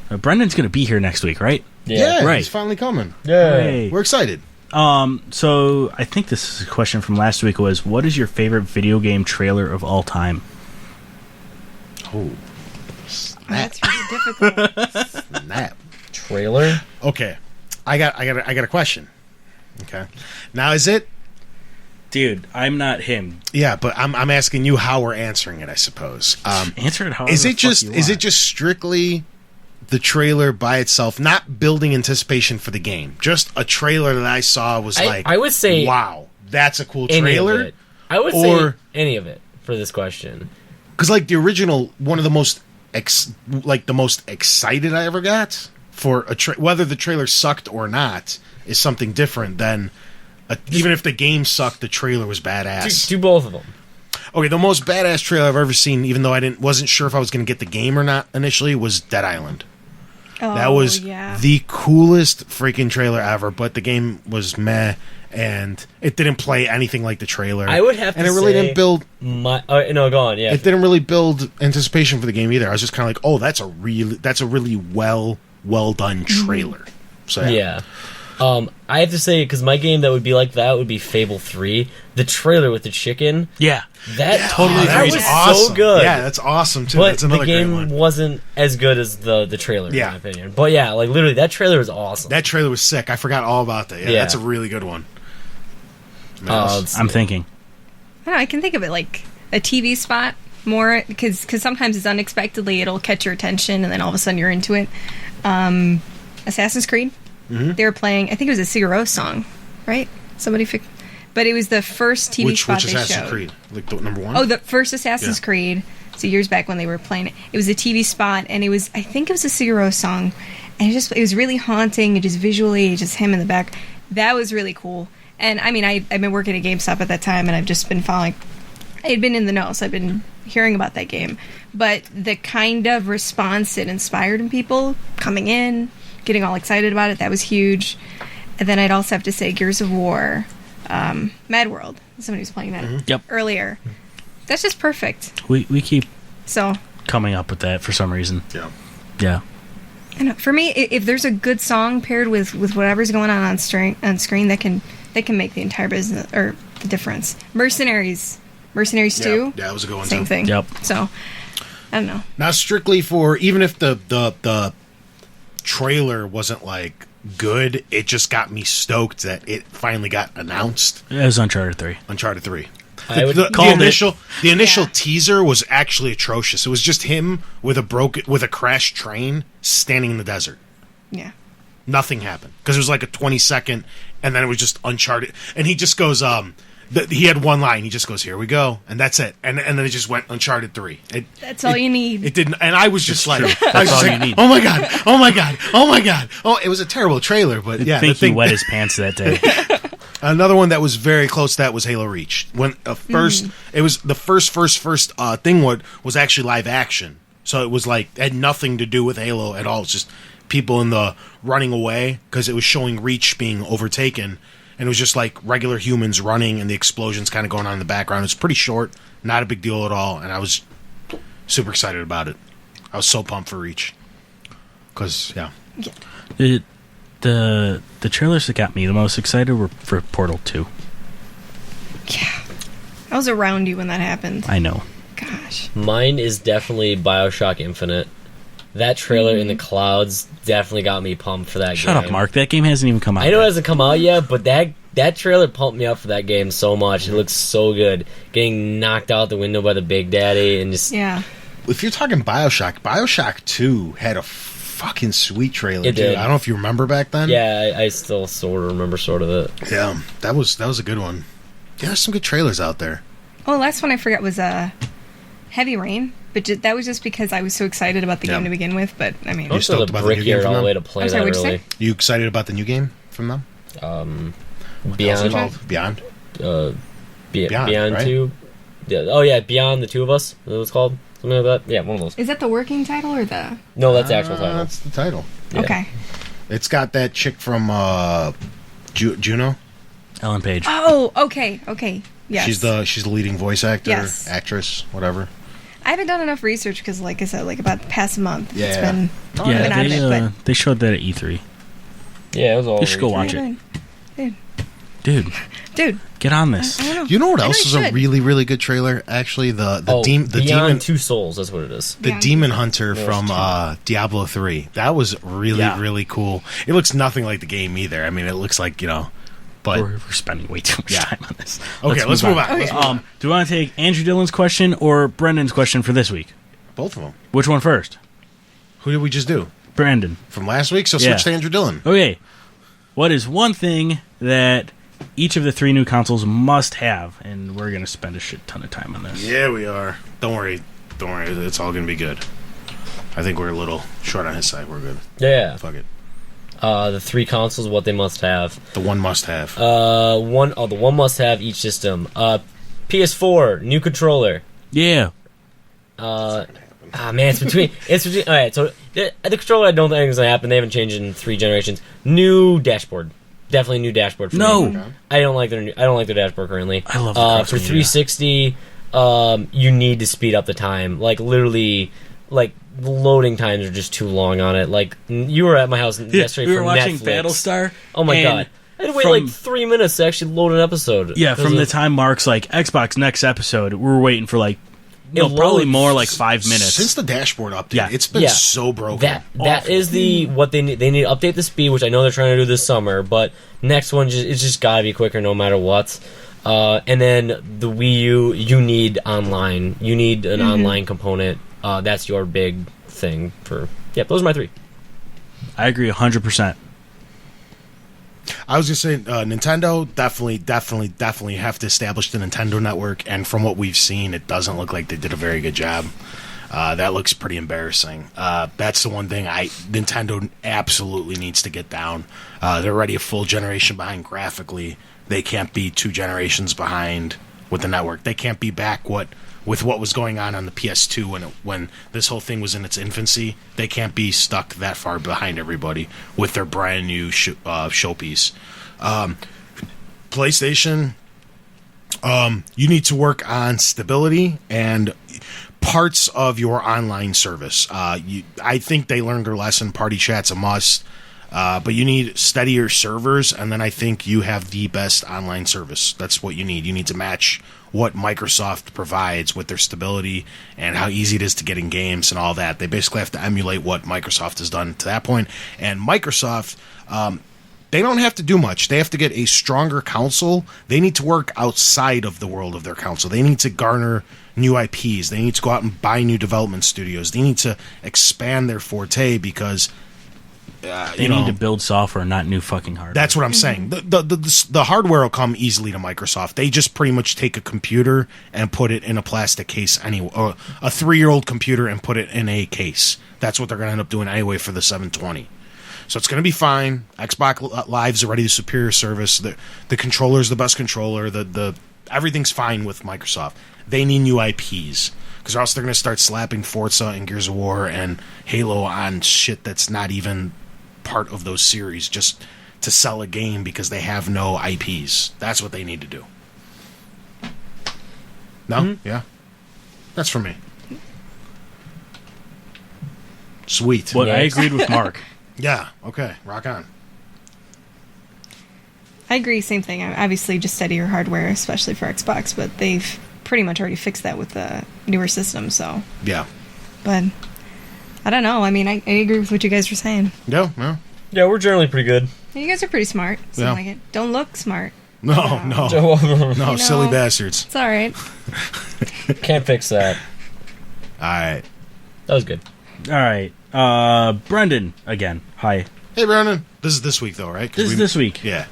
Brendan's going to be here next week, right? Yeah, right. he's finally coming. Hooray. We're excited. So I think this is a question from last week was, what is your favorite video game trailer of all time? Oh, That's really difficult. snap. Trailer? Okay, I got a question. Okay, now is it? Dude, I'm not him. Yeah, but I'm asking you how we're answering it. I suppose. Answer it however Is the it fuck just you is it want. just strictly the trailer by itself, not building anticipation for the game? Just a trailer that I saw was I would say wow, that's a cool any trailer. of it. I would say Or- any of it for this question. Because like the original, one of the most the most excited I ever got for whether the trailer sucked or not is something different than even if the game sucked, the trailer was badass. Do both of them. Okay, the most badass trailer I've ever seen, even though I wasn't sure if I was going to get the game or not initially, was Dead Island. Oh, That was yeah. the coolest freaking trailer ever, but the game was meh, and it didn't play anything like the trailer. I would have to and it really say didn't build. No, go on. Yeah. It didn't really build anticipation for the game either. I was just kind of like, oh, that's a really well done trailer. So Yeah. I have to say, because my game that would be like that would be Fable 3. The trailer with the chicken, Yeah. that totally that agreed. was awesome. so good. Yeah, that's awesome too. But That's the another great game one. wasn't as good as the trailer, Yeah. in my opinion. But yeah, like literally, that trailer was awesome. That trailer was sick. I forgot all about that. Yeah, Yeah. that's a really good one. I'm thinking. I don't know, I can think of it like a TV spot more because sometimes it's unexpectedly it'll catch your attention and then all of a sudden you're into it. Assassin's Creed. Mm-hmm. They were playing. I think it was a Sigur Rós song, right? But it was the first TV which spot they Assassin's showed. Creed? Like the number one? Oh, the first Assassin's Yeah. Creed. So years back when they were playing it, it was a TV spot, and I think it was a Sigur Rós song, and it was really haunting. It just visually, just him in the back. That was really cool. And I mean, I've been working at GameStop at that time, and I've just been following. I had been in the know, so I've been hearing about that game, but the kind of response it inspired in people coming in, getting all excited about it, that was huge. And then I'd also have to say Gears of War, Mad World. Somebody was playing that Yep. earlier. That's just perfect. We keep So coming up with that for some reason. Yeah. Yeah. I know, for me, if there's a good song paired with whatever's going on screen, that can make the entire business or the difference. Mercenaries 2. Yeah, that was a good one Same too. thing. Yep. So I don't know. Not strictly for, even if the trailer wasn't like good, it just got me stoked that it finally got announced. It was Uncharted 3. Uncharted 3. I would call it. The initial Yeah. teaser was actually atrocious. It was just him with a crashed train standing in the desert. Yeah. Nothing happened because it was like a 20-second, and then it was just Uncharted, and he just goes he had one line. He just goes, "Here we go," and that's it. And then it just went Uncharted 3. That's all you need. It didn't, and I was just like, true. I was That's just all like, you need. "Oh my god! Oh my god! Oh my god!" Oh, it was a terrible trailer, but I yeah, think the thing, he wet his pants that day. another one that was very close to that was Halo Reach. When it was the first thing was actually live action, so it was like it had nothing to do with Halo at all. It's just people in the running away because it was showing Reach being overtaken, and it was just like regular humans running and the explosions kind of going on in the background. It was pretty short, not a big deal at all, and I was super excited about it. I was so pumped for Reach because The trailers that got me the most excited were for Portal 2. Yeah. I was around you when that happened. I know. Gosh. Mine is definitely BioShock Infinite. That trailer in the clouds definitely got me pumped for that game. Shut up, Mark. That game hasn't even come out I know it yet. hasn't come out yet, but that trailer pumped me up for that game so much. It looks so good. Getting knocked out the window by the Big Daddy and just... Yeah. if you're talking Bioshock 2 had a fucking sweet trailer. It did. I don't know if you remember back then. Yeah, I still sort of remember sort of it. Yeah, that was a good one. Yeah, there's some good trailers out there. Oh, the last one I forgot was Heavy Rain, but that was just because I was so excited about the game to begin with. But I mean, I'm stoked still about a the brick new game year from all the them? way to play I'm sorry, that what'd you early. say? You excited about the new game from them? Beyond, Beyond. Beyond right? 2. Yeah, oh yeah, Beyond the Two of Us. Is that what it's called? Something like that. Yeah, one of those. Is that the working title or the? No, that's the actual title. That's the title. Yeah. Okay. It's got that chick from Juno. Ellen Page. Oh, okay. Yes. She's the leading voice actor, Yes. actress, whatever. I haven't done enough research because, like I said, like about the past month, it's Yeah. been Yeah, been out of it. they showed that at E3. Yeah, it was all. You should go over watch YouTube. it. Dude, Dude, get on this. I don't know. You know what I know else you is a should. really, really good trailer? Actually, the Beyond demon Two Souls. That's what it is. the Beyond demon hunter Two. from Diablo 3. That was really, Yeah. really cool. It looks nothing like the game either. I mean, it looks like but We're spending way too much Yeah. time on this. okay, let's move on. Okay. Let's move on. Do you want to take Andrew Dillon's question or Brendan's question for this week? Both of them. Which one first? Who did we just do Brandon. from last week? So Yeah. switch to Andrew Dillon. Okay. What is one thing that each of the 3 new consoles must have? And we're going to spend a shit ton of time on this. Yeah, we are. Don't worry. It's all gonna be good. I think we're a little short on his side. We're good. Yeah. Fuck it. The 3 consoles, what they must have. The one must have. The one must have each system. PS4, new controller. Yeah. Man, it's between. All right, so the controller, I don't think is gonna happen. They haven't changed in 3 generations. New dashboard, definitely new dashboard. For No. me. I don't like their dashboard currently. I love the for cross media. 360. You need to speed up the time. Like literally, like the loading times are just too long on it. Like you were at my house yesterday we were for watching Netflix. Battlestar. Oh my and god. I had to wait from- like 3 minutes to actually load an episode. Yeah, 'Cause from the of- time Mark's like, Xbox next episode, we were waiting for like, It probably loads- more like 5 minutes. Since the dashboard update, Yeah. it's been Yeah. so broken. That is the what they need. They need to update the speed, which I know they're trying to do this summer. But next one, it's just gotta be quicker, no matter what. And then the Wii U, you need online. You need an online component. That's your big thing for. Yeah, those are my 3. I agree 100%. I was just saying, Nintendo definitely have to establish the Nintendo network, and from what we've seen, it doesn't look like they did a very good job. That looks pretty embarrassing. That's the one thing Nintendo absolutely needs to get down. They're already a full generation behind graphically. They can't be 2 generations behind with the network. They can't be back what with what was going on the PS2 when this whole thing was in its infancy. They can't be stuck that far behind everybody with their brand new showpiece. PlayStation, you need to work on stability and parts of your online service. I think they learned their lesson. Party chat's a must. But you need steadier servers, and then I think you have the best online service. That's what you need. You need to match what Microsoft provides with their stability and how easy it is to get in games and all that. They basically have to emulate what Microsoft has done to that point. And Microsoft, they don't have to do much. They have to get a stronger console. They need to work outside of the world of their console. They need to garner new IPs. They need to go out and buy new development studios. They need to expand their forte because... They need to build software, not new fucking hardware. That's what I'm saying. The hardware will come easily to Microsoft. They just pretty much take a computer and put it in a plastic case anyway, or a 3-year-old computer and put it in a case. That's what they're going to end up doing anyway for the 720. So it's going to be fine. Xbox Live's already the superior service. The controller's the best controller. The everything's fine with Microsoft. They need new IPs. Because or else they're going to start slapping Forza and Gears of War and Halo on shit that's not even part of those series just to sell a game because they have no IPs. That's what they need to do. No? Mm-hmm. Yeah. That's for me. Sweet. Well, I agreed with Mark. Yeah. Okay. Rock on. I agree. Same thing. Obviously, just steadier hardware, especially for Xbox, but they've pretty much already fixed that with the newer system, so... Yeah. But... I don't know. I mean, I agree with what you guys were saying. Yeah. Yeah, we're generally pretty good. You guys are pretty smart. Seem like it. Don't look smart. No, silly bastards. It's all right. Can't fix that. All right. That was good. All right. Brendan, again. Hi. Hey, Brendan. This is this week, though, right? This is this week. Yeah.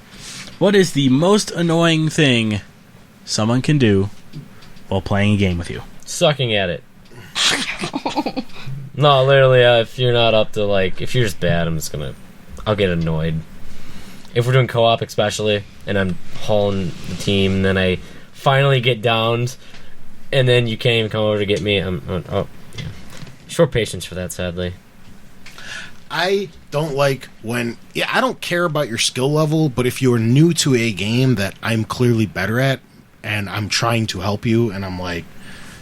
What is the most annoying thing someone can do while playing a game with you? Sucking at it. No, literally, if you're not up to, if you're just bad, I'll get annoyed. If we're doing co-op especially, and I'm hauling the team, and then I finally get downed, and then you can't even come over to get me, yeah. Short patience for that, sadly. I don't like when... Yeah, I don't care about your skill level, but if you're new to a game that I'm clearly better at, and I'm trying to help you, and I'm like,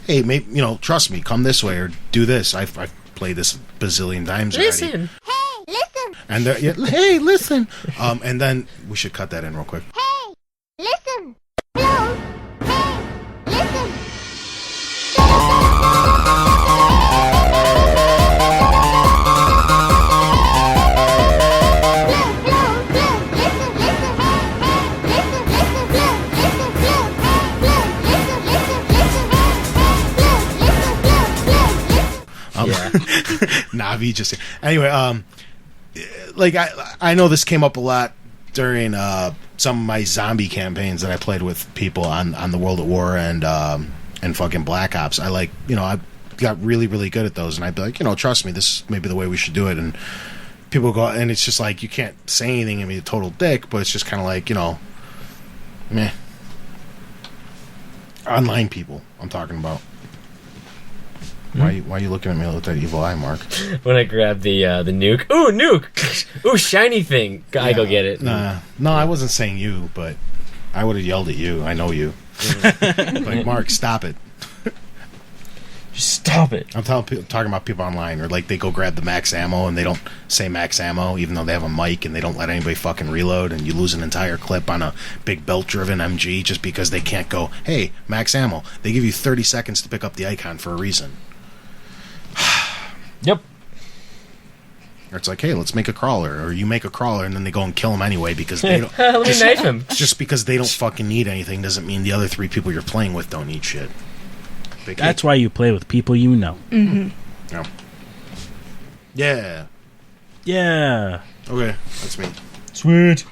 hey, maybe, trust me, come this way, or do this. I've played this a bazillion times already. Listen. Hey, listen. And hey, listen. And then we should cut that in real quick. Hey, listen. Hello. Hey, listen. Navi just anyway. I know this came up a lot during some of my zombie campaigns that I played with people on the World at War and fucking Black Ops. I got really really good at those, and I'd be like, trust me, this is maybe the way we should do it. And people go, and it's just like you can't say anything and be a total dick, but it's just kind of like meh. Online people, I'm talking about. Why are you looking at me with that evil eye, Mark? When I grabbed the nuke. Ooh, nuke! Ooh, shiny thing. I go get it. No, I wasn't saying you, but I would have yelled at you. I know you. Like, Mark, stop it. Just stop it. I'm talking about people online, or they go grab the max ammo and they don't say max ammo, even though they have a mic, and they don't let anybody fucking reload, and you lose an entire clip on a big belt-driven MG just because they can't go, hey, max ammo. They give you 30 seconds to pick up the icon for a reason. Yep. Or it's like, hey, let's make a crawler, or you make a crawler, and then they go and kill him anyway because they don't. Let me knife him. Just because they don't fucking need anything doesn't mean the other 3 people you're playing with don't need shit. That's why you play with people you know. Mm-hmm. Yeah. Yeah. Okay, that's me. Sweet.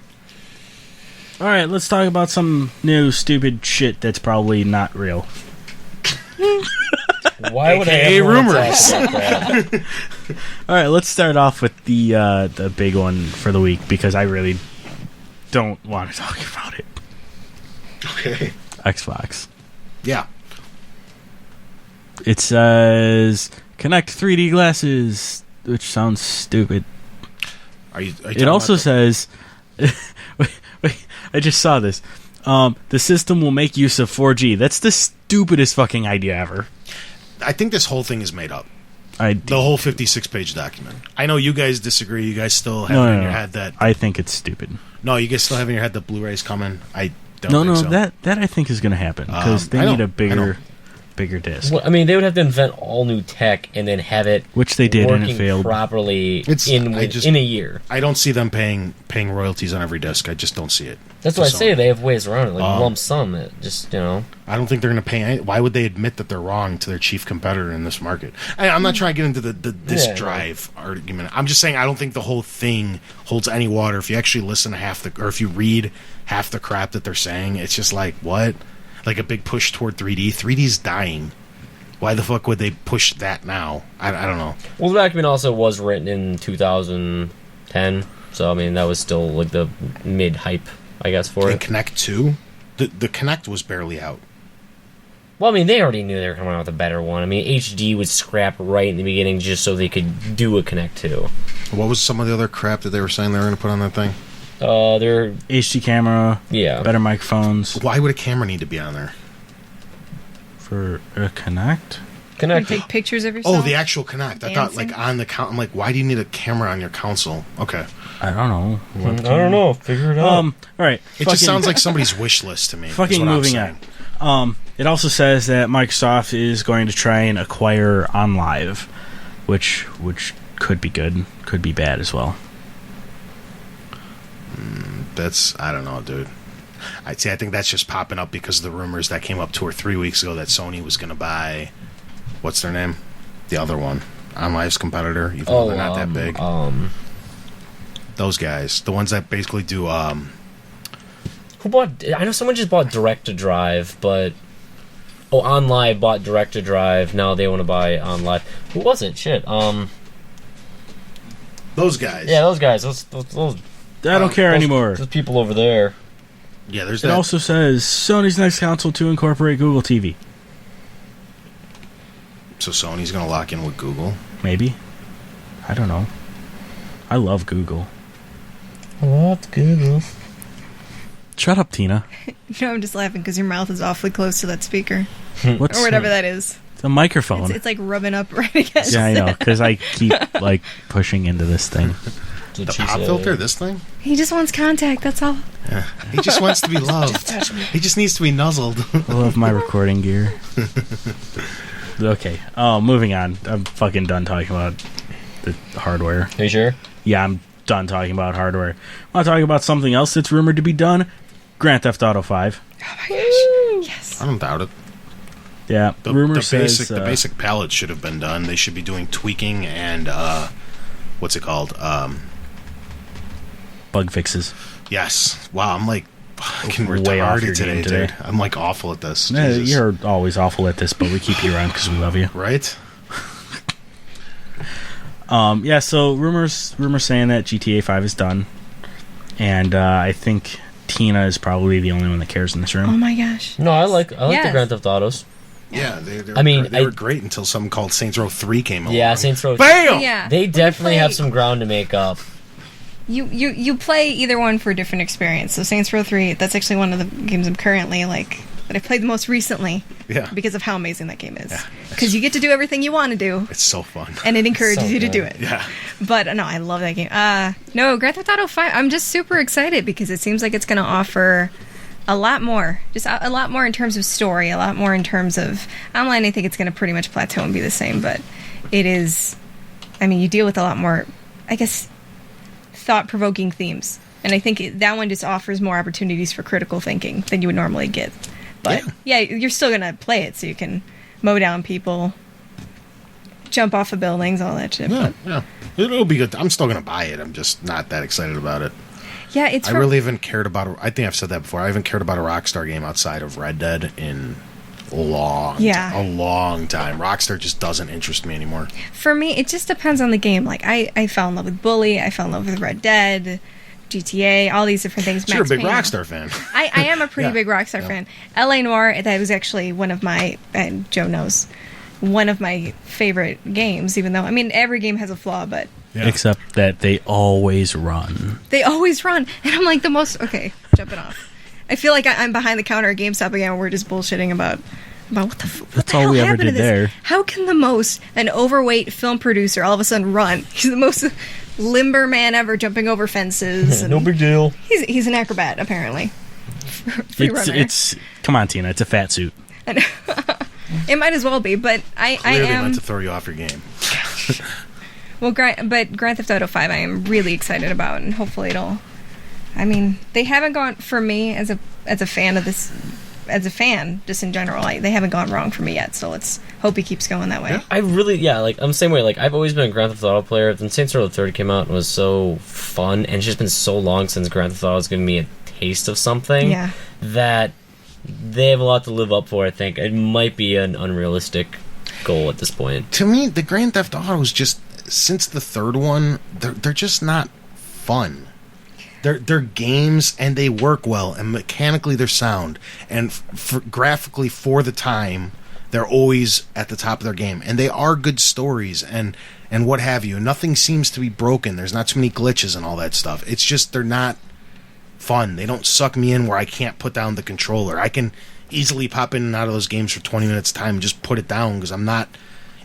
All right, let's talk about some new stupid shit that's probably not real. Why would AKA I ever rumors? talk about that? All right, let's start off with the big one for the week because I really don't want to talk about it. Okay. Xbox. Yeah. It says connect 3D glasses, which sounds stupid. Are you It also says, wait, I just saw this. The system will make use of 4G. That's the stupidest fucking idea ever. I think this whole thing is made up. The The whole 56-page document. I know you guys disagree. You guys still have it in your head that... I think it's stupid. No, you guys still have in your head that Blu-ray's coming. I don't No, think so. that I think is going to happen because they I need know, a bigger disc, Well, I mean, they would have to invent all new tech and then have it which they did and working it failed. properly It's- in a year. I don't see them paying royalties on every disc. I just don't see it. That's what I So, say. They have ways around it, like Um, lump sum. It just I don't think they're going to pay any... Why would they admit that they're wrong to their chief competitor in this market? I'm not trying to get into the disc Yeah, drive argument. I'm just saying I don't think the whole thing holds any water. If you actually listen to or if you read half the crap that they're saying, it's just like, what? Like a big push toward 3D. 3D's dying. Why the fuck would they push that now? I don't know. Well, the document also was written in 2010, so I mean that was still like the mid hype, I guess, for And it. Connect 2? The Connect was barely out. Well, I mean they already knew they were coming out with a better one. I mean HD would scrap right in the beginning just so they could do a Connect 2. What was some of the other crap that they were saying they were going to put on that thing? They're HD camera, yeah. better microphones Why would a camera need to be on there? for a Connect. You Connect. take pictures of yourself. Oh, the actual Connect. I thought, Dancing? like, on the count. I'm like, why do you need a camera on your console? Okay. I don't know. I don't know. Figure it out. All right. It just sounds like somebody's wish list to me. is fucking what I'm moving saying. on. It also says that Microsoft is going to try and acquire OnLive, which could be good, could be bad as well. That's, I don't know, dude. I think that's just popping up because of the rumors that came up 2 or 3 weeks ago that Sony was going to buy, what's their name? The other one. OnLive's competitor, even though they're not that big. Those guys. The ones that basically do, Who bought? I know someone just bought Direct to Drive, but OnLive bought Direct to Drive. Now they want to buy OnLive. Who was it? Shit. those guys. Yeah, those guys. Those I don't care anymore. Those people over there. Yeah, there's It that. also says Sony's next console to incorporate Google TV. So Sony's going to lock in with Google. Maybe. I don't know. I love Google. What Google? Shut up, Tina. No, I'm just laughing because your mouth is awfully close to that speaker What's or whatever that is. It's a microphone. It's like rubbing up right against. Yeah, I know, because I keep like pushing into this thing. The pop filter, this thing? He just wants contact. That's all. He just wants to be loved. He just needs to be nuzzled. I love my recording gear. Okay. Oh, moving on. I'm fucking done talking about the hardware. Are you sure? Yeah, I'm done talking about hardware. I want to talk about something else that's rumored to be done. Grand Theft Auto 5. Oh my gosh. Yes. I don't doubt it. Yeah, rumor says the basic palette should have been done. They should be doing tweaking and what's it called? bug fixes. Yes. Wow, I'm like fucking Way off your retarded today, game today. dude. I'm like awful at this. Eh, Jesus. you're always awful at this, but we keep you around because we love you. Right? Yeah, so rumors saying that GTA 5 is done, and I think Tina is probably the only one that cares in this Oh room. my gosh. No, I like the Yes. Grand Theft Autos. Yeah, they I mean, they were great until something called Saints Row 3 came along. Yeah, Saints Row. Bam! Yeah. They definitely play- have some ground to make up. You play either one for a different experience. So Saints Row 3, that's actually one of the games I'm currently that I played the most recently Yeah. because of how amazing that game is. Because you get to do everything you want to do, It's so fun. and it encourages So you to good. do it. Yeah. But no, I love that game. No, Grand Theft Auto 5, I'm just super excited because it seems like it's going to offer a lot more. Just a lot more in terms of story, a lot more in terms of online. I think it's going to pretty much plateau and be the same, but it is, I mean, you deal with a lot more, I guess, thought-provoking themes. And I think that one just offers more opportunities for critical thinking than you would normally get. But yeah, you're still going to play it so you can mow down people, jump off of buildings, all that shit. Yeah, But yeah. It'll be good. I'm still going to buy it. I'm just not that excited about it. yeah, it's I for- really haven't cared about I think I've said that before. I haven't cared about a Rockstar game outside of Red Dead in a long time. Rockstar just doesn't interest me anymore. For me, it just depends on the game. Like, I fell in love with Bully, I fell in love with Red Dead, GTA, all these different things. You're a Max big Payne. Rockstar fan. I am a pretty Yeah. big Rockstar fan. L.A. Noire, that was actually one of my, and Joe knows, one of my favorite games, even though, I mean, every game has a flaw, but Yeah. Except that they always run. they always run. And I'm like okay, jumping off. I feel like I'm behind the counter at GameStop again, and we're just bullshitting about what what That's the all hell we ever happened to did this? there. How can an overweight film producer all of a sudden run? He's the most limber man ever, jumping over fences. And No big deal. He's an acrobat, apparently. Free runner. It's come on, Tina. It's a fat suit. It might as well be, but I Clearly am. meant to throw you off your game. Well, but Grand Theft Auto 5 I am really excited about, and hopefully it'll... I mean, they haven't gone... For me, as a fan of this... As a fan, just in general, they haven't gone wrong for me yet, so let's hope he keeps going that way. Yeah. I really, like, I'm the same way. Like, I've always been a Grand Theft Auto player. Then Saints Row the Third came out and was so fun, and it's just been so long since Grand Theft Auto has given me a taste of something Yeah. that they have a lot to live up for, I think. It might be an unrealistic goal at this point. To me, the Grand Theft Auto is just, since the third one, they're just not fun. They're games, and they work well, and mechanically they're sound, and graphically for the time, they're always at the top of their game, and they are good stories and what have you. Nothing seems to be broken. There's not too many glitches and all that stuff. It's just they're not fun. They don't suck me in where I can't put down the controller. I can easily pop in and out of those games for 20 minutes at a time and just put it down because I'm not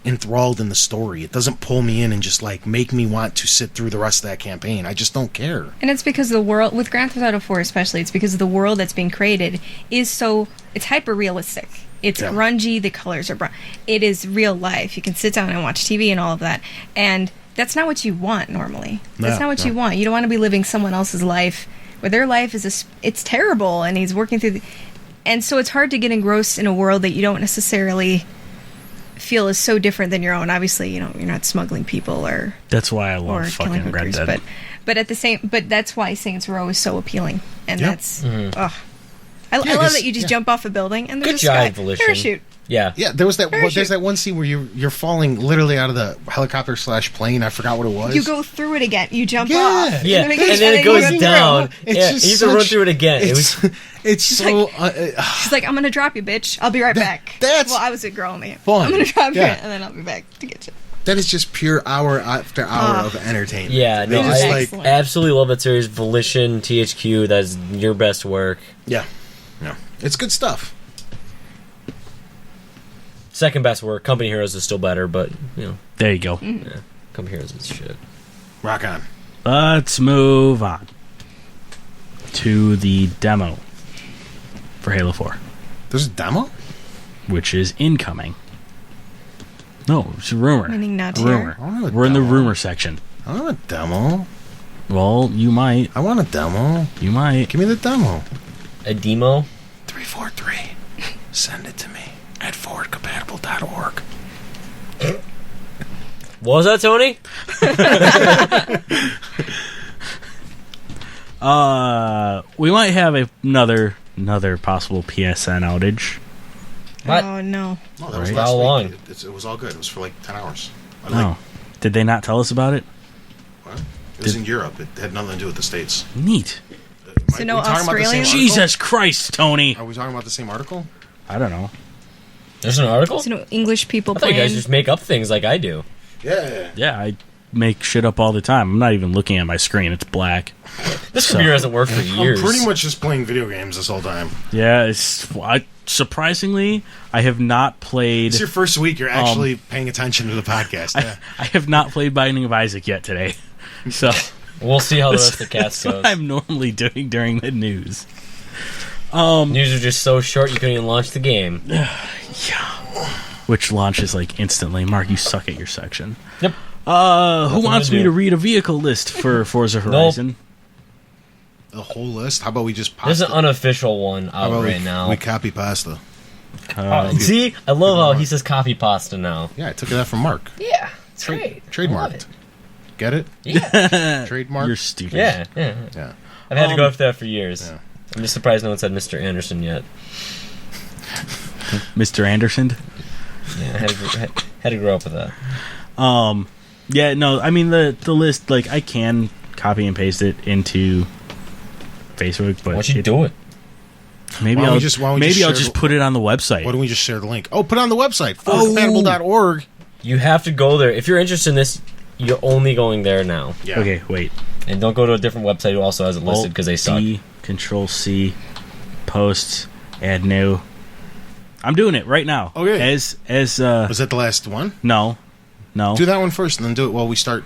enthralled in the story. It doesn't pull me in and just like make me want to sit through the rest of that campaign. I just don't care. And it's because the world, with Grand Theft Auto 4 especially, it's because the world that's being created is so, it's hyper realistic. It's Yeah. grungy, the colors are brown. It is real life. You can sit down and watch TV and all of that. And that's not what you want normally. That's No, not what no. you want. You don't want to be living someone else's life where their life is, it's terrible and he's working through and so it's hard to get engrossed in a world that you don't necessarily feel is so different than your own. Obviously, you're not smuggling people or That's why I love killing fucking Red hookers, Dead. but that's why Saints Row is so appealing, and Yeah. that's ugh. I love 'cause- that you just jump off a building and Good there's a job, sky Volition. parachute. Yeah. Yeah, there's Parachute. that one scene where you're falling literally out of the helicopter / plane. I forgot what it was. You go through it again. You jump Yeah. off. Yeah, And and then then it you goes go through. down. It's Yeah, just you have to run such- through it again. It was It's so She's like, I'm gonna drop you, bitch. I'll be right back. that's well, I was a girl only. fun. I'm gonna drop you, Yeah. and then I'll be back to get you. that is just pure hour after hour Ah. of entertainment. Yeah, They no, just I like Excellent. absolutely love that series. Volition, THQ, that's your best work. yeah, it's good stuff. Second best work. Company Heroes is still better, but, There you go. Mm. Company Heroes is shit. Rock on. Let's move on to the demo for Halo 4, There's a demo. which is incoming. No, it's a rumor. Meaning not A here? rumor. I want a We're in the demo. rumor section. I want a demo. Well, you might. I want a demo. You might. Give me the demo. A demo? 343. Send it to me at forwardcompatible.org. What was that, Tony? We might have another possible PSN outage. What? Oh no. No, that was Right. last How week. long? It was all good. It was for like 10 hours. Oh, did they not tell us about it? It was in Europe. It had nothing to do with the States. Neat. So no Are we talking about the same Australians? article? Jesus Christ, Tony. Are we talking about the same article? I don't know. There's an article? So no English people I thought you guys playing. just make up things like I do. Yeah. Yeah, I make shit up all the time. I'm not even looking at my screen. It's black. This So- computer hasn't worked for I'm years. pretty much just playing video games this whole time. Yeah, surprisingly, I have not played. It's your first week. You're actually paying attention to the podcast. Yeah. I have not played Binding of Isaac yet today. So We'll see how the rest of the cast that's goes. what I'm normally doing during the news. News are just so short you couldn't even launch the game. Which launches like instantly. Mark, you suck at your section. Yep. Who Nothing wants to me do. to read a vehicle list for Forza Horizon? The whole list? How about we just There's pasta? an unofficial one How out about right now. we copy pasta? See? I love how he says copy pasta now. Yeah, I took that from Mark. Yeah. It's great. I love Trademarked. it. Get it? Yeah. Trademark? You're stupid. Yeah. Yeah. I've had to go after that for years. Yeah. I'm just surprised no one said Mr. Anderson yet. Mr. Anderson. Yeah, I had to grow up with that. Yeah, no, I mean the list, like I can copy and paste it into Facebook, but Why don't you do it? Maybe Why don't I'll we just why don't we maybe I'll share just the- put it on the website. Why don't we just share the link? Oh, put it on the website, forwardcompatible.org. You have to go there. If you're interested in this, you're only going there now. Yeah. Okay, wait. And don't go to a different website who also has it listed because they suck. D, Control C, posts, add new. I'm doing it right now. Okay. As Was that the last one? no. Do that one first, and then do it while we start.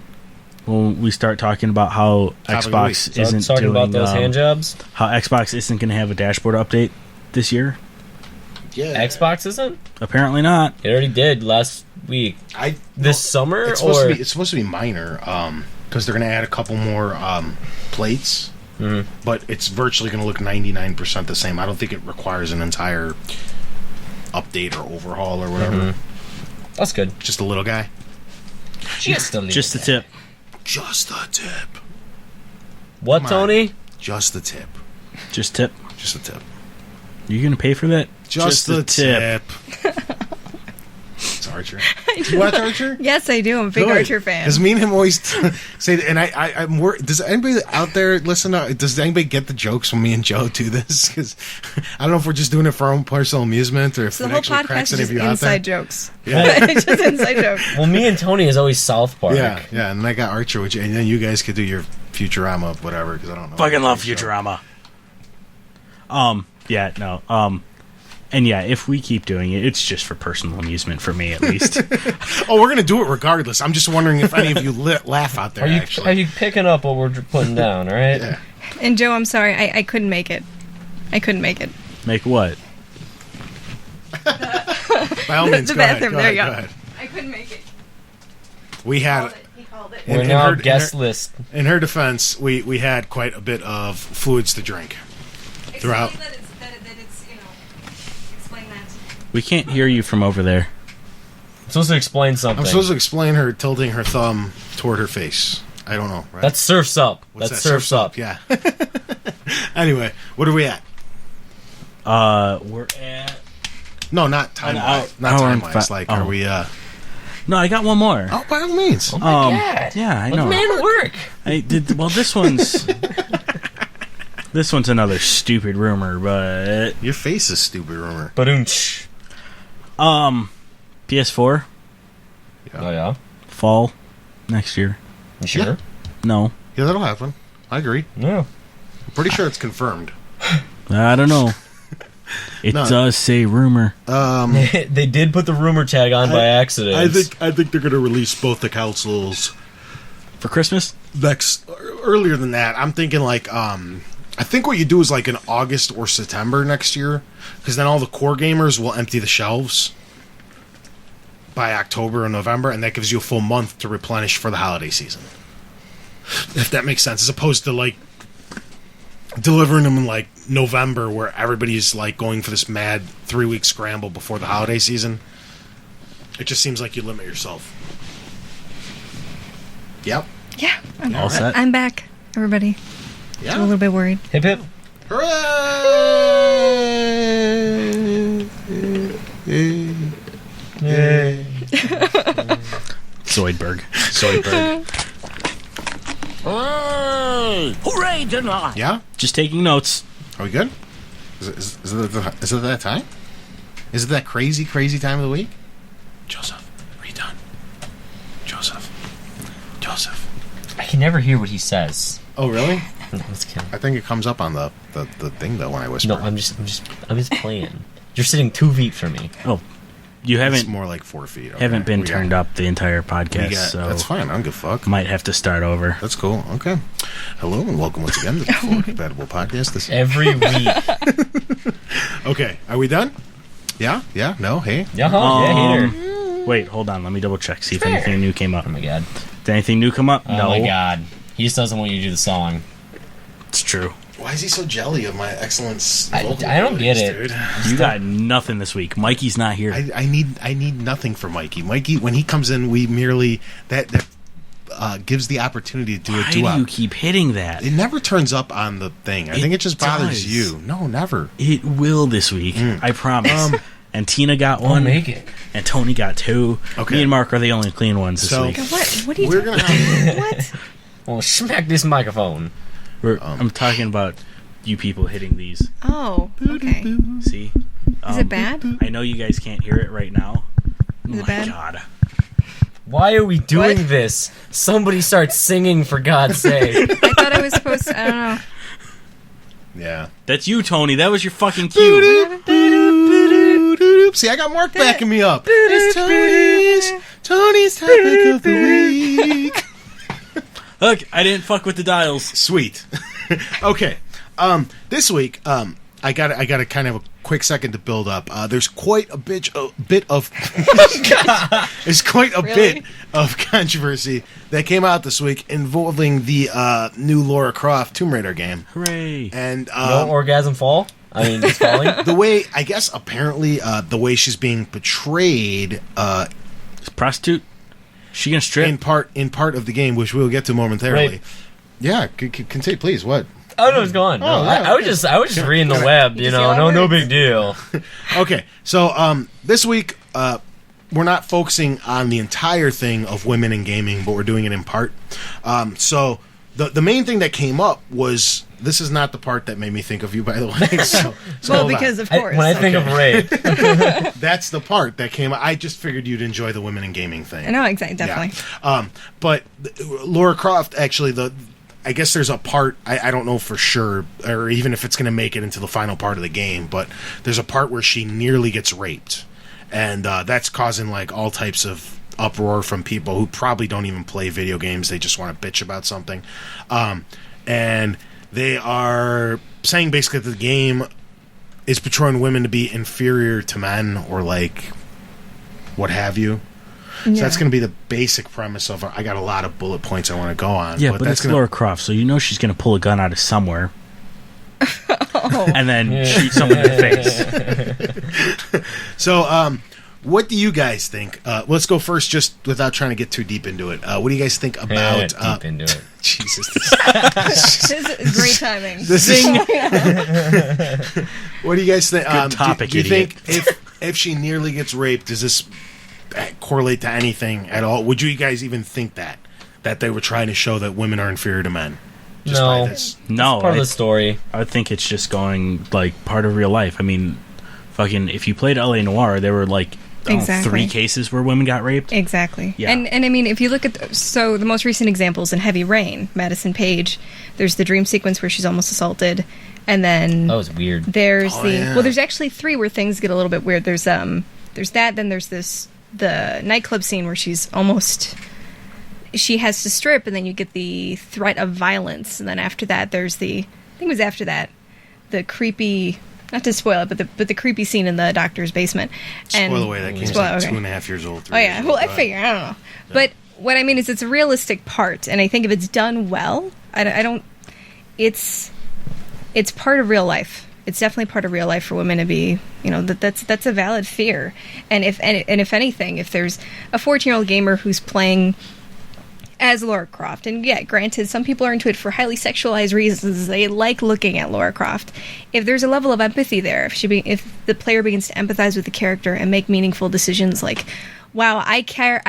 When we start talking about how Topic of the Xbox week. So isn't talking doing about those hand jobs. how Xbox isn't going to have a dashboard update this year. Yeah. Xbox isn't? Apparently not. It already did last week. This summer, It's supposed to be minor, because they're going to add a couple more plates. Mhm. But it's virtually going to look 99% the same. I don't think it requires an entire update or overhaul or whatever. That's good. Just a little guy. Just a little. Just the tip. Just the tip. What, Come on. Tony? Just the tip. Just tip. Just the tip. You going to pay for that? Just the tip. It's Archer. Do you watch Archer? Yes, I do. I'm a big Archer fan. Because me and him always say that, and I'm worried. Does anybody out there listen? Does anybody get the jokes when me and Joe do this? Because I don't know if we're just doing it for our own personal amusement or if So it the whole actually cracks podcast any is of just you out there. inside jokes. Yeah. It's just inside jokes. Well, me and Tony is always South Park. Yeah, yeah, and then I got Archer, which, and then you guys could do your Futurama, whatever. Because I don't know. Fucking love Futurama. Yeah, no. And yeah, if we keep doing it, it's just for personal amusement for me, at least. Oh, we're gonna do it regardless. I'm just wondering if any of you laugh out there. Are you picking up what we're putting down, all right? Yeah. And Joe, I'm sorry. I couldn't make it. I couldn't make it. Make what? By all means, The go ahead, bathroom. go There ahead, you go go. ahead. I couldn't make it. We had. He called it. We're In now her- guest in list. In her defense, we had quite a bit of fluids to drink throughout. Explain that it's, explain that. We can't hear you from over there. I'm supposed to explain something. I'm supposed to explain her tilting her thumb toward her face. I don't know. Right? That's Surf's Up. What's That's that? Surf's Up. Yeah. Anyway, what are we at? We're at... No, not time wise. Not hour time and wise. fi- Like, oh. are we? No, I got one more. Oh, by all means. Oh my God. Yeah, I Let know. the man work. I did. Well, this one's... this one's another stupid rumor, but... Your face is stupid, rumor. Ba-doonch. PS4, Oh, yeah? fall, next year. You sure? No. Yeah, that'll happen. I agree. No. I'm pretty sure it's confirmed. I don't know. It No. does say rumor. They did put the rumor tag on by accident. I think they're going to release both the consoles For Christmas? earlier than that. I'm thinking like I think what you do is like in August or September next year, because then all the core gamers will empty the shelves by October or November, and that gives you a full month to replenish for the holiday season. If that makes sense, as opposed to like delivering them in like November, where everybody's like going for this mad 3-week scramble before the holiday season. It just seems like you limit yourself. Yep. Yeah. I'm, All set? I'm back, everybody. I'm a Yeah. little bit worried. Hip hip. Hooray! Zoidberg. Hooray tonight! Yeah? Just taking notes. Are we good? Is it that time? Is it that crazy, crazy time of the week? Joseph, are you done? Joseph. I can never hear what he says. Oh, really? No, let's kidding. I think it comes up on the thing, though, when I whisper. No, I'm just playing. You're sitting 2 feet from me. Oh, you It's haven't more like 4 feet. Okay. haven't been We turned got- up the entire we podcast, got- so That's fine. I don't give a fuck. might have to start over. That's cool. Okay. Hello and welcome once again to the Forward Compatible Podcast. This Every week. Okay. Are we done? Yeah? Yeah? No? Hey? Yeah, hater. Wait, hold on. Let me double check. See if anything new came up. Oh my God. Did anything new come up? Oh no. my God. He just doesn't want you to do the song. It's true. Why is he so jelly of my excellence? I don't get it. Dude. You got nothing this week. Mikey's not here. I need nothing from Mikey. Mikey, when he comes in, we merely that gives the opportunity to do a Why do duo. you keep hitting that? It never turns up on the thing. I It think it just bothers does. you. No, never. It will this week. I promise. And Tina got I'll one. make it. And Tony got two. Okay. Me and Mark are the only clean ones this So- week. What are you We're talking gonna have What? Well, smack this microphone. I'm talking about you people hitting these. Oh, okay. See? Is it bad? I know you guys can't hear it right now. Is Oh it my bad? god. Why are we doing What? this? Somebody start singing, for God's sake. I thought I was supposed to. I don't know. Yeah. That's you, Tony. That was your fucking cue. See, I got Mark backing me up. It's Tony's topic of the week. Look, I didn't fuck with the dials. Sweet. Okay. This week, I got a kind of a quick second to build up. There's quite a bit of there's quite a Really? bit of controversy that came out this week involving the new Lara Croft Tomb Raider game. Hooray. And No orgasm fall? I mean, just falling? the way, I guess, apparently, the way she's being portrayed Prostitute? She gonna strip? in part of the game, which we'll get to momentarily. Right. Yeah, continue, please. What? Oh, no, it's gone. No, yeah, I was just reading the web, you just know. yell No words? big deal. Okay, so this week we're not focusing on the entire thing of women in gaming, but we're doing it in part. So the main thing that came up was, this is not the part that made me think of you, by the way. So Well, hold on. because of course. When I think of rape, That's the part that came up. I just figured you'd enjoy the women in gaming thing. No, exactly, definitely. Yeah. But Lara Croft, actually, I guess there's a part, I don't know for sure, or even if it's going to make it into the final part of the game, but there's a part where she nearly gets raped. And that's causing like all types of uproar from people who probably don't even play video games. They just want to bitch about something. And they are saying basically that the game is portraying women to be inferior to men, or like what have you. So that's going to be the basic premise of. I got a lot of bullet points I want to go on. Yeah, but that's it's gonna, Lara Croft, so you know she's gonna pull a gun out of somewhere. Oh. And then shoot someone in the face. So, what do you guys think? Let's go first, just without trying to get too deep into it. What do you guys think about? deep into it. Jesus, This is great timing. this is. What do you guys think? Good topic, do you idiot. think if she nearly gets raped, does this correlate to anything at all? Would you guys even think that they were trying to show that women are inferior to men? Just by No. this? No, Part of the story. I would think it's just going like part of real life. I mean, fucking, if you played LA Noire, there were like Exactly. 3 cases where women got raped. Exactly. Yeah. And I mean, if you look at the most recent examples in Heavy Rain, Madison Page, there's the dream sequence where she's almost assaulted, and then That was weird. there's Oh, the yeah. well, there's actually 3 where things get a little bit weird. There's that, then there's the nightclub scene where she has to strip, and then you get the threat of violence, and then after that there's the creepy, not to spoil it, but the creepy scene in the doctor's basement. And Spoil away, that game's Spoil- like okay. 2.5 years old. 3 Oh yeah, years well old, I but- figure, I don't know, but what I mean is it's a realistic part, and I think if it's done well, I don't. It's part of real life. It's definitely part of real life for women to be, that's a valid fear. And if anything, if there's a 14-year-old gamer who's playing as Lara Croft, and yeah, granted, some people are into it for highly sexualized reasons. They like looking at Lara Croft. If there's a level of empathy there, if the player begins to empathize with the character and make meaningful decisions like, wow, I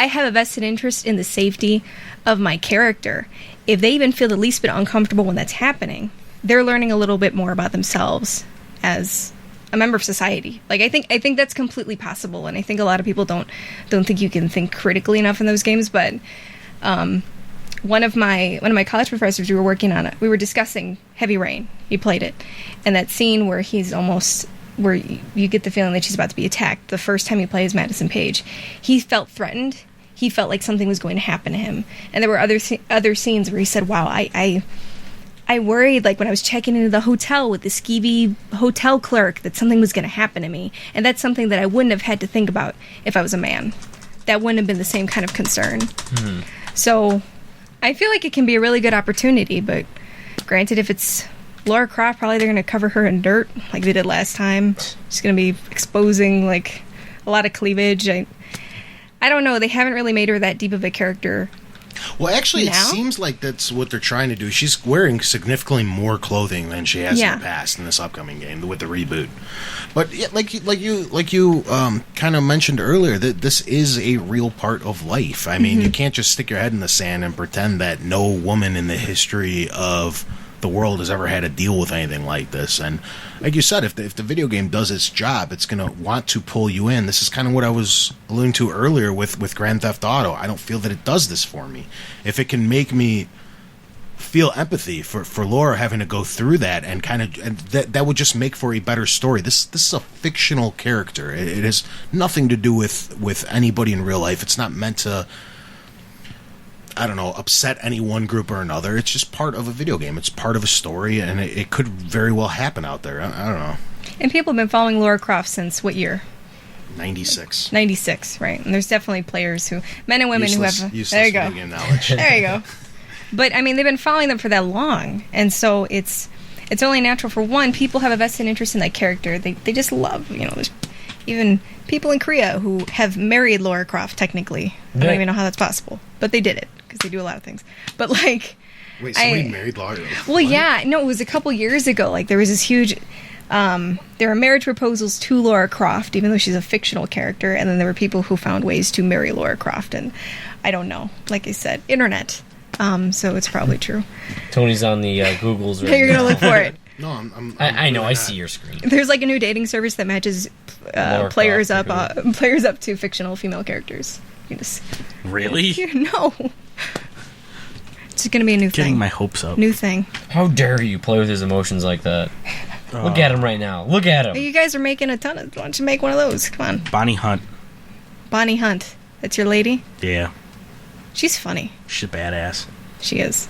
have a vested interest in the safety of my character. If they even feel the least bit uncomfortable when that's happening, they're learning a little bit more about themselves as a member of society. Like I think that's completely possible, and I think a lot of people don't think you can think critically enough in those games. But one of my college professors, we were working on it. We were discussing Heavy Rain. He played it, and that scene where where you get the feeling that she's about to be attacked. The first time he plays Madison Page, he felt threatened. He felt like something was going to happen to him, and there were other scenes where he said, "Wow, I worried, like when I was checking into the hotel with the skeevy hotel clerk, that something was going to happen to me. And that's something that I wouldn't have had to think about if I was a man. That wouldn't have been the same kind of concern." So I feel like it can be a really good opportunity, but granted, if it's Lara Croft, probably they're going to cover her in dirt like they did last time. She's going to be exposing like a lot of cleavage. I don't know. They haven't really made her that deep of a character. Well, actually, it Now? seems like that's what they're trying to do. She's wearing significantly more clothing than she has Yeah. in the past in this upcoming game with the reboot. But yeah, like you kind of mentioned earlier, that this is a real part of life. I mean, you can't just stick your head in the sand and pretend that no woman in the history of the world has ever had to deal with anything like this. And like you said, if the video game does its job, it's going to want to pull you in. This is kind of what I was alluding to earlier with Grand Theft Auto. I don't feel that it does this for me. If it can make me feel empathy for Laura having to go through that, and that would just make for a better story. This is a fictional character. It has nothing to do with anybody in real life. It's not meant to, I don't know, upset any one group or another. It's just part of a video game. It's part of a story, and it could very well happen out there. I don't know. And people have been following Lara Croft since what year? 96. 96, right. And there's definitely players men and women Useless there you go. video game knowledge. There you go. But I mean, they've been following them for that long, and so it's only natural. For one, people have a vested interest in that character. They just love, there's even people in Korea who have married Lara Croft. Technically, I don't even know how that's possible, but they did it because they do a lot of things. But like, wait, somebody married Lara? Well, yeah, no, it was a couple years ago. Like there was this huge. There were marriage proposals to Lara Croft, even though she's a fictional character, and then there were people who found ways to marry Lara Croft, and I don't know. Like I said, internet. So it's probably true. Tony's on the Googles right You're gonna look for it. No, I know. really I not. see your screen. There's like a new dating service that matches players up to fictional female characters. You just Really? no. It's gonna be a new Getting thing. my hopes up. New thing. How dare you play with his emotions like that? Look at him right now. Look at him. You guys are making a ton of. Why don't you make one of those? Come on, Bonnie Hunt. Bonnie Hunt. That's your lady. Yeah. She's funny. She's a badass. She is.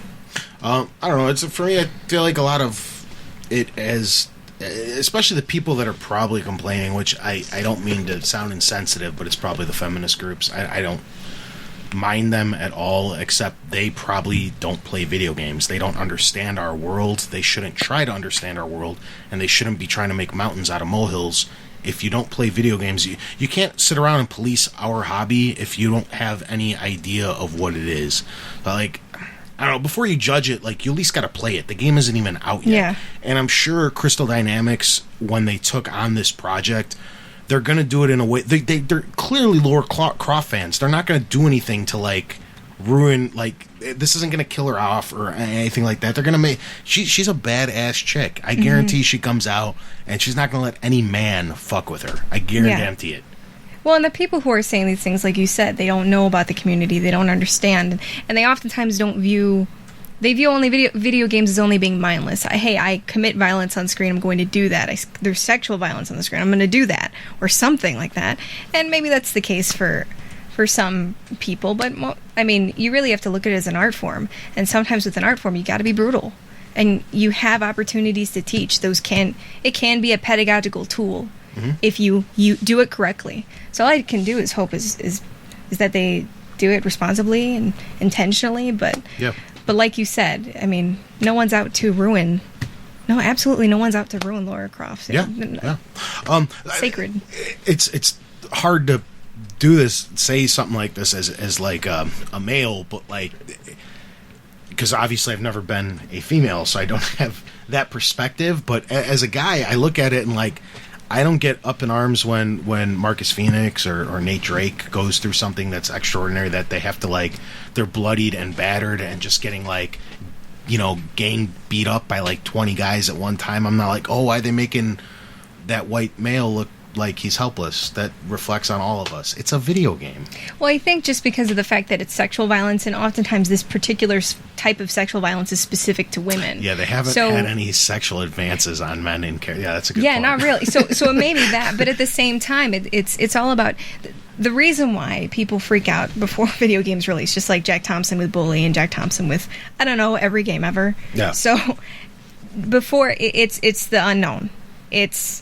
I don't know. For me, I feel like a lot of it as, especially the people that are probably complaining, which I don't mean to sound insensitive, but it's probably the feminist groups. I don't mind them at all, except they probably don't play video games. They don't understand our world. They shouldn't try to understand our world, and they shouldn't be trying to make mountains out of molehills. If you don't play video games, you can't sit around and police our hobby if you don't have any idea of what it is. But like, I don't know, before you judge it, like, you at least got to play it. The game isn't even out yet. Yeah. And I'm sure Crystal Dynamics, when they took on this project, they're going to do it in a way... They're clearly Lara Croft fans. They're not going to do anything to, like, ruin... Like, this isn't going to kill her off or anything like that. They're going to make... She's a badass chick. I guarantee she comes out, and she's not going to let any man fuck with her. I guarantee it. Well, and the people who are saying these things, like you said, they don't know about the community, they don't understand, and they oftentimes don't view... They view only video games as only being mindless. I commit violence on screen, I'm going to do that. There's sexual violence on the screen, I'm going to do that. Or something like that. And maybe that's the case for some people, but, I mean, you really have to look at it as an art form. And sometimes with an art form, you got to be brutal. And you have opportunities to teach. It can be a pedagogical tool if you do it correctly. So all I can do is hope is that they do it responsibly and intentionally, but like you said, I mean, no one's out to ruin. No, absolutely, no one's out to ruin Lara Croft. Sacred. It's hard to do this, say something like this as like a male, but like, because obviously I've never been a female, so I don't have that perspective. But as a guy, I look at it and like, I don't get up in arms when Marcus Phoenix or Nate Drake goes through something that's extraordinary, that they have to, like, they're bloodied and battered and just getting, like, gang beat up by like 20 guys at one time. I'm not like, oh, why are they making that white male look like he's helpless? That reflects on all of us. It's a video game. Well, I think just because of the fact that it's sexual violence, and oftentimes this particular type of sexual violence is specific to women. Yeah, they haven't had any sexual advances on men in care. Yeah, that's a good point. Yeah, not really. So it may be that, but at the same time, it's all about the reason why people freak out before video games release, just like Jack Thompson with Bully and Jack Thompson with, I don't know, every game ever. Yeah. So before it's the unknown. It's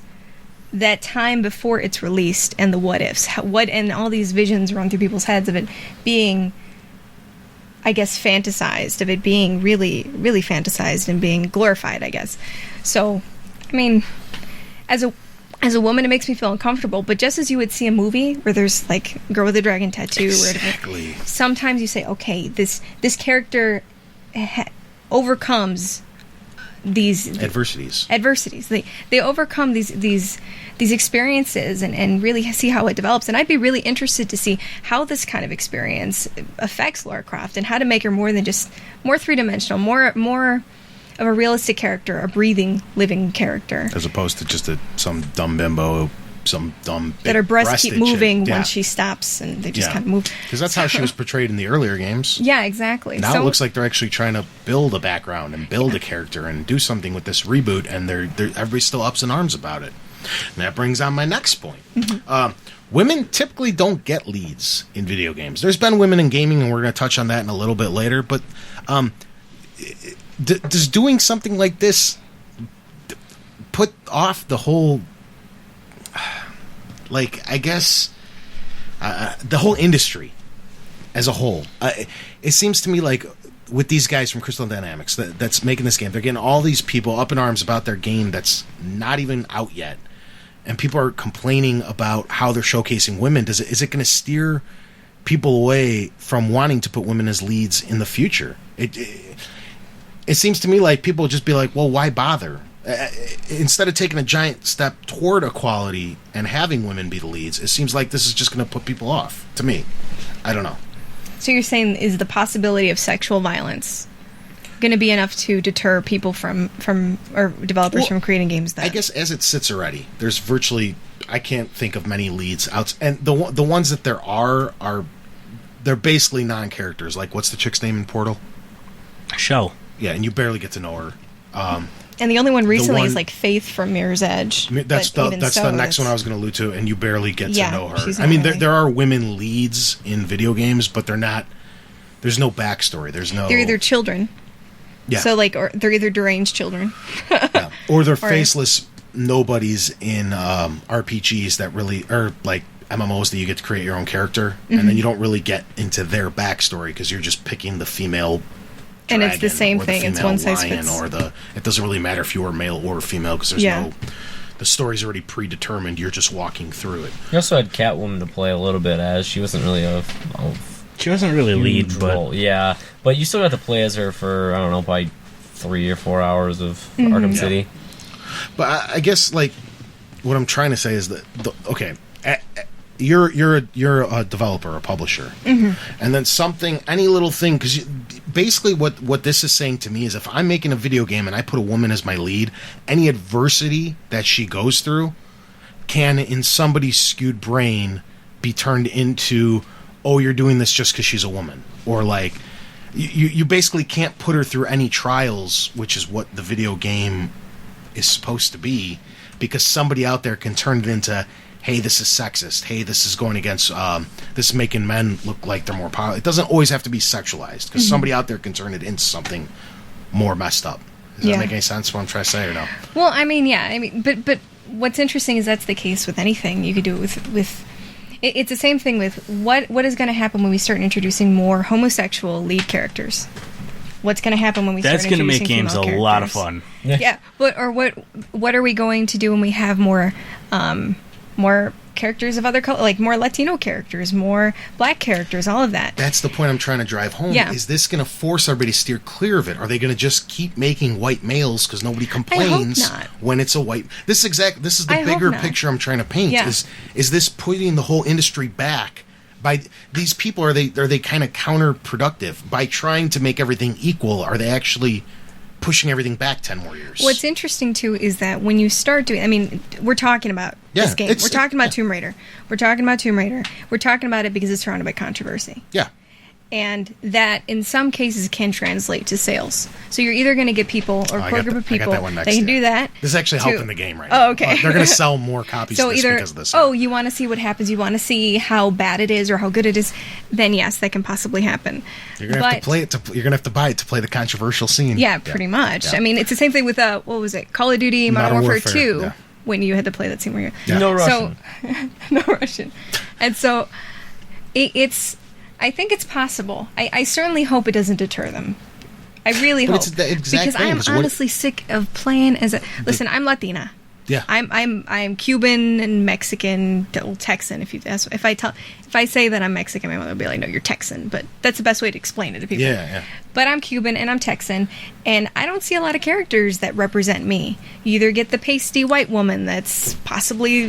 that time before it's released and the what ifs, and all these visions run through people's heads of it being, I guess, fantasized, of it being really, really fantasized and being glorified, I guess. So, I mean, as a woman, it makes me feel uncomfortable. But just as you would see a movie where there's like Girl with a Dragon Tattoo, exactly. Sometimes you say, okay, this character overcomes these adversities. They overcome these experiences and really see how it develops. And I'd be really interested to see how this kind of experience affects Lara Croft and how to make her more than just more three-dimensional, more of a realistic character, a breathing, living character. As opposed to just some dumb bimbo, some dumb that her breasts keep moving chick. when she stops, and they just Yeah. kind of move. Because that's how she was portrayed in the earlier games. Yeah, exactly. Now So- it looks like they're actually trying to build a background and build a character and do something with this reboot, and they're everybody's still ups in arms about it. And that brings on my next point. Women typically don't get leads in video games. There's been women in gaming, and we're going to touch on that in a little bit later, but does doing something like this put off the whole, like, I guess, the whole industry as a whole? It seems to me like with these guys from Crystal Dynamics that's making this game, they're getting all these people up in arms about their game that's not even out yet, and people are complaining about how they're showcasing women. Is it going to steer people away from wanting to put women as leads in the future? It seems to me like people will just be like, well, why bother? Instead of taking a giant step toward equality and having women be the leads, it seems like this is just going to put people off. To me, I don't know. So you're saying, is the possibility of sexual violence going to be enough to deter people from or developers from creating games? That I guess as it sits already, there's virtually, I can't think of many leads out, and the ones that there are they're basically non-characters. Like, what's the chick's name in Portal? Shell. Yeah, and you barely get to know her. And the only one recently one- is like Faith from Mirror's Edge. That's but the even so, next one I it's- was going to allude to, and you barely get Yeah, to know her. she's I not mean, really- there are women leads in video games, but they're not. There's no backstory. There's no. They're either children. Yeah. So like, or they're either deranged children. Yeah. Or they're faceless nobodies in RPGs that really, or like MMOs that you get to create your own character, and then you don't really get into their backstory because you're just picking the female. And it's the dragon same or the thing. It's female one size lion, fits. or it doesn't really matter if you are male or female because there's Yeah. no. The story's already predetermined. You're just walking through it. You also had Catwoman to play a little bit as. She wasn't really a She wasn't really lead, huge but role. Yeah, but you still got to play as her for, I don't know, probably 3 or 4 hours of Mm-hmm. Arkham City. But I guess like what I'm trying to say is that okay, you're a developer, a publisher, and then any little thing, because basically what this is saying to me is if I'm making a video game and I put a woman as my lead, any adversity that she goes through can, in somebody's skewed brain, be turned into, oh, you're doing this just because she's a woman, or like you basically can't put her through any trials, which is what the video game is supposed to be, because somebody out there can turn it into, hey, this is sexist, hey, this is going against this is making men look like they're more powerful. It doesn't always have to be sexualized, because somebody out there can turn it into something more messed up. Does Yeah. that make any sense, what I'm trying to say, or no? Well, I mean, yeah. I mean, but what's interesting is that's the case with anything. You could do it with it's the same thing with what is going to happen when we start introducing more homosexual lead characters. What's going to happen when we that's start going to introducing make games a female lot of characters? fun. Yeah, what are we going to do when we have more characters of other color, like more Latino characters, more black characters, all of that? That's the point I'm trying to drive home. Yeah. Is this going to force everybody to steer clear of it? Are they going to just keep making white males because nobody complains not. when it's a white? This is the I hope bigger not. picture I'm trying to paint. Yeah. Is this putting the whole industry back? By these people, are they kind of counterproductive by trying to make everything equal? Are they actually pushing everything back 10 more years? What's interesting too is that when you start doing, I mean, we're talking about Yeah, this game. it's- We're talking about yeah. Tomb Raider. We're talking about Tomb Raider. We're talking about it because it's surrounded by controversy. Yeah. And that, in some cases, can translate to sales. So you're either going to get people or I core got group of I got people that one next that can year. do that. This is actually to- helping the game right now. Oh, okay. They're going to sell more copies So of this either, because of this. you want to see what happens, you want to see how bad it is or how good it is, then yes, that can possibly happen. You're going to have to play it. You're going to have to buy it to play the controversial scene. Yeah, pretty much. Yeah. I mean, it's the same thing with, what was it, Call of Duty Modern Modern Warfare 2, yeah. when you had to play that scene where you're... Yeah. No Russian. So, no Russian. And so, it's... I think it's possible. I certainly hope it doesn't deter them. I really But hope. it's the exact because thing, I am 'cause what- honestly sick of playing as a... Listen, I'm Latina. Yeah. I'm Cuban and Mexican, well, Texan. If I say that I'm Mexican, my mother will be like, "No, you're Texan." But that's the best way to explain it to people. Yeah. But I'm Cuban and I'm Texan, and I don't see a lot of characters that represent me. You either get the pasty white woman that's possibly,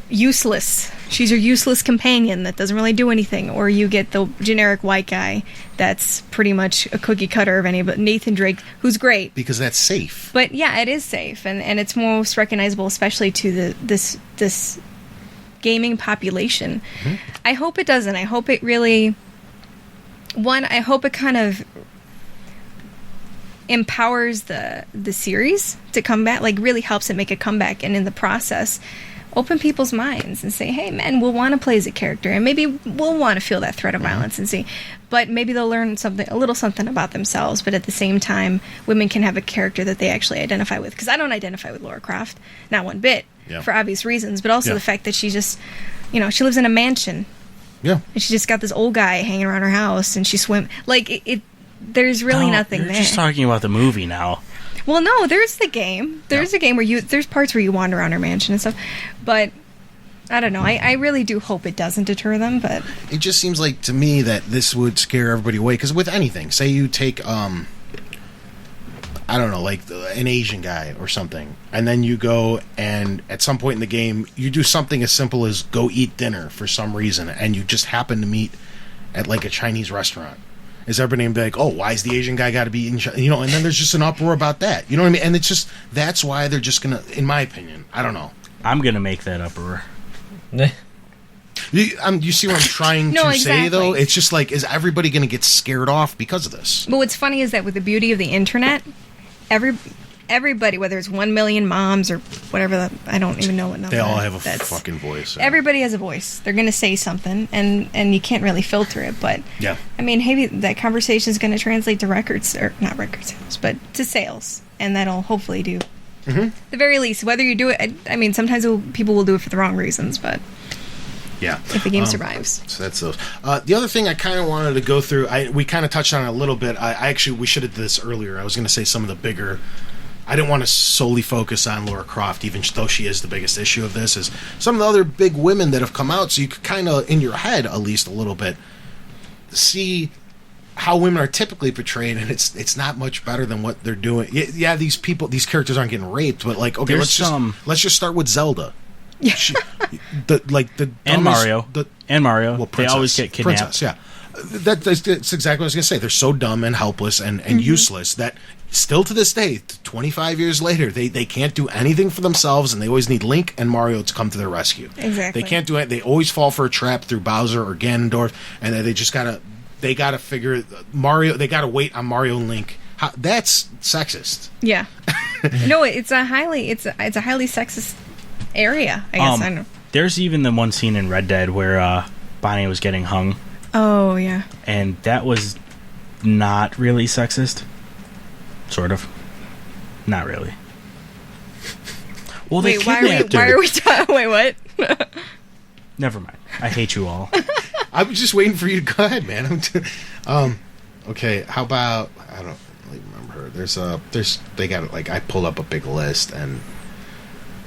useless, she's your useless companion that doesn't really do anything, or you get the generic white guy that's pretty much a cookie cutter of any, but Nathan Drake, who's great. Because that's safe. But yeah, it is safe, and it's most recognizable, especially to this gaming population. Mm-hmm. I hope it doesn't. I hope it really... I hope it kind of empowers the series to come back, like really helps it make a comeback, and in the process open people's minds and say, hey man, we'll want to play as a character, and maybe we'll want to feel that threat of violence and see, but maybe they'll learn a little something about themselves, but at the same time women can have a character that they actually identify with, because I don't identify with Lara Croft, not one bit, for obvious reasons, but also the fact that she just, she lives in a mansion, and she just got this old guy hanging around her house, and she there's really nothing you're there. Just talking about the movie now. Well, no, there's the game. There's a game where there's parts where you wander around her mansion and stuff. But I don't know. I really do hope it doesn't deter them. But it just seems like to me that this would scare everybody away. Because with anything, say you take I don't know, like an Asian guy or something, and then you go and at some point in the game you do something as simple as go eat dinner for some reason, and you just happen to meet at like a Chinese restaurant. Is everybody going to be like, oh, why is the Asian guy got to be eating, and then there's just an uproar about that. You know what I mean? And it's just, that's why they're just going to, in my opinion, I don't know. I'm going to make that uproar. You see what I'm trying to say, though? It's just like, is everybody going to get scared off because of this? But what's funny is that with the beauty of the internet, everybody, whether it's 1 million moms or whatever, I don't even know what number. They all have a fucking voice. Everybody has a voice. They're going to say something, and you can't really filter it. But yeah, I mean, maybe that conversation is going to translate to records, or not record sales, but to sales, and that'll hopefully do. The very least, whether you do it, I mean, sometimes people will do it for the wrong reasons, but yeah, if the game survives. So that's those. The other thing I kind of wanted to go through, we kind of touched on it a little bit. We should have did this earlier. I was going to say some of the bigger. I didn't want to solely focus on Lara Croft, even though she is the biggest issue of this, is some of the other big women that have come out, so you could kind of, in your head at least a little bit, see how women are typically portrayed, and it's not much better than what they're doing. Yeah, these characters aren't getting raped, but like, okay, let's just start with Zelda. Yeah. And Mario. Well, they always get kidnapped. Princess, yeah. That's exactly what I was going to say. They're so dumb and helpless and useless that still to this day, 25 years later, they can't do anything for themselves, and they always need Link and Mario to come to their rescue. Exactly. They can't do it. They always fall for a trap through Bowser or Ganondorf, and they just gotta figure Mario. They gotta wait on Mario and Link. That's sexist. Yeah. No, it's a highly sexist area, I guess. I don't know. There's even the one scene in Red Dead where Bonnie was getting hung. Oh, yeah. And that was not really sexist. Sort of. Not really. Well, they kidnapped her. Why are we talking? Wait, what? Never mind. I hate you all. I was just waiting for you to go ahead, man. Okay, how about, I don't really remember her. They got, like, I pulled up a big list, and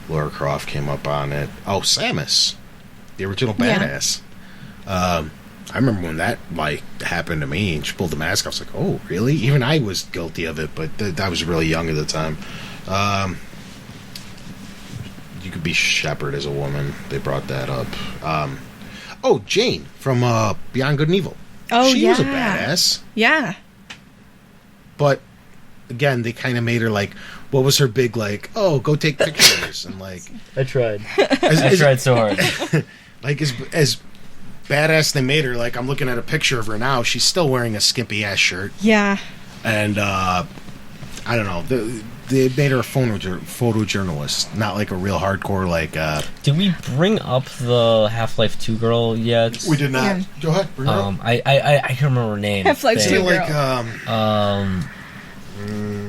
Lara Croft came up on it. Oh, Samus, the original badass. Yeah. I remember when that happened to me, and she pulled the mask off. I was like, "Oh, really?" Even I was guilty of it, but I was really young at the time. You could be Shepard as a woman. They brought that up. Jane from Beyond Good and Evil. Oh, she was a badass. Yeah. But again, they kind of made her like, what was her big like? Oh, go take pictures and like. I tried. I tried so hard. Like as badass they made her. Like, I'm looking at a picture of her now. She's still wearing a skimpy ass shirt. Yeah. And I don't know. They made her a photojournalist, not like a real hardcore like. Did we bring up the Half-Life 2 girl yet? We did not. Yeah. Go ahead. Bring her up. I can't remember her name. Half-Life 2 girl. Like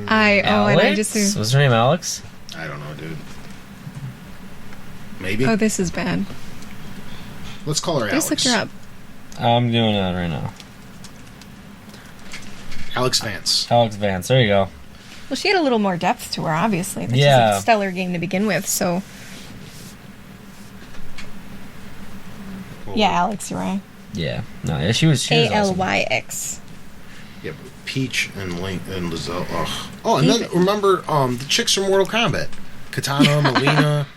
Alex? Was her name Alex? I don't know, dude. Maybe. Oh, this is bad. Let's call her Alex. Just look her up. I'm doing that right now. Alex Vance. Alex Vance. There you go. Well, she had a little more depth to her, obviously. This is a stellar game to begin with, so... Yeah, Alex, you're right. Yeah. No, yeah, she was Alyx. Yeah, but Peach and Link and Lizelle. Oh, and then remember the chicks from Mortal Kombat. Katana, Melina...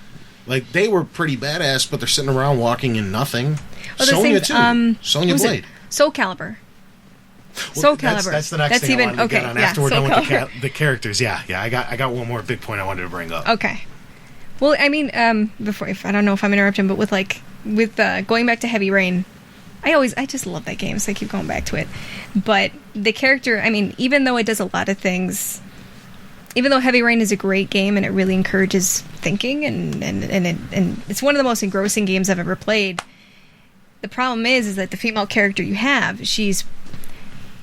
Like, they were pretty badass, but they're sitting around walking in nothing. Oh, the Sonya, same, too. Sonya what was it? Blade. Soul Calibur. Well, Soul Calibur. That's the next That's thing even, I wanted to okay, get on yeah, after we're Soul done with Calibur. the characters. Yeah, I got one more big point I wanted to bring up. Okay. Well, I mean, before, I don't know if I'm interrupting, but with going back to Heavy Rain, I just love that game, so I keep going back to it. But the character, I mean, even though it does a lot of things, even though Heavy Rain is a great game and it really encourages thinking and it's one of the most engrossing games I've ever played, the problem is that the female character you have, she's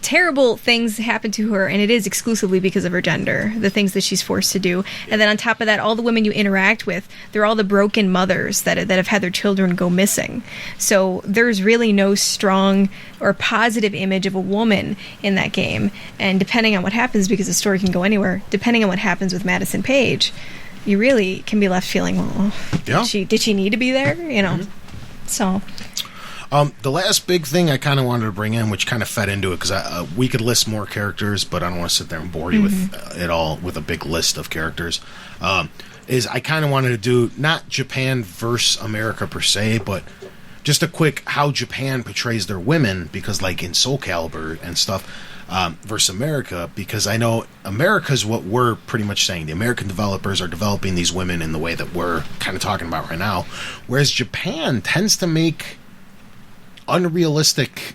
terrible things happen to her, and it is exclusively because of her gender, the things that she's forced to do. And then on top of that, all the women you interact with, they're all the broken mothers that have had their children go missing. So there's really no strong or positive image of a woman in that game. And depending on what happens, because the story can go anywhere, depending on what happens with Madison Page, you really can be left feeling, well, Yeah. did she need to be there? You know, so... The last big thing I kind of wanted to bring in, which kind of fed into it, because we could list more characters, but I don't want to sit there and bore you with it all with a big list of characters. Is I kind of wanted to do not Japan versus America per se, but just a quick how Japan portrays their women, because like in Soul Calibur and stuff, versus America, because I know America's what we're pretty much saying. The American developers are developing these women in the way that we're kind of talking about right now, whereas Japan tends to make unrealistic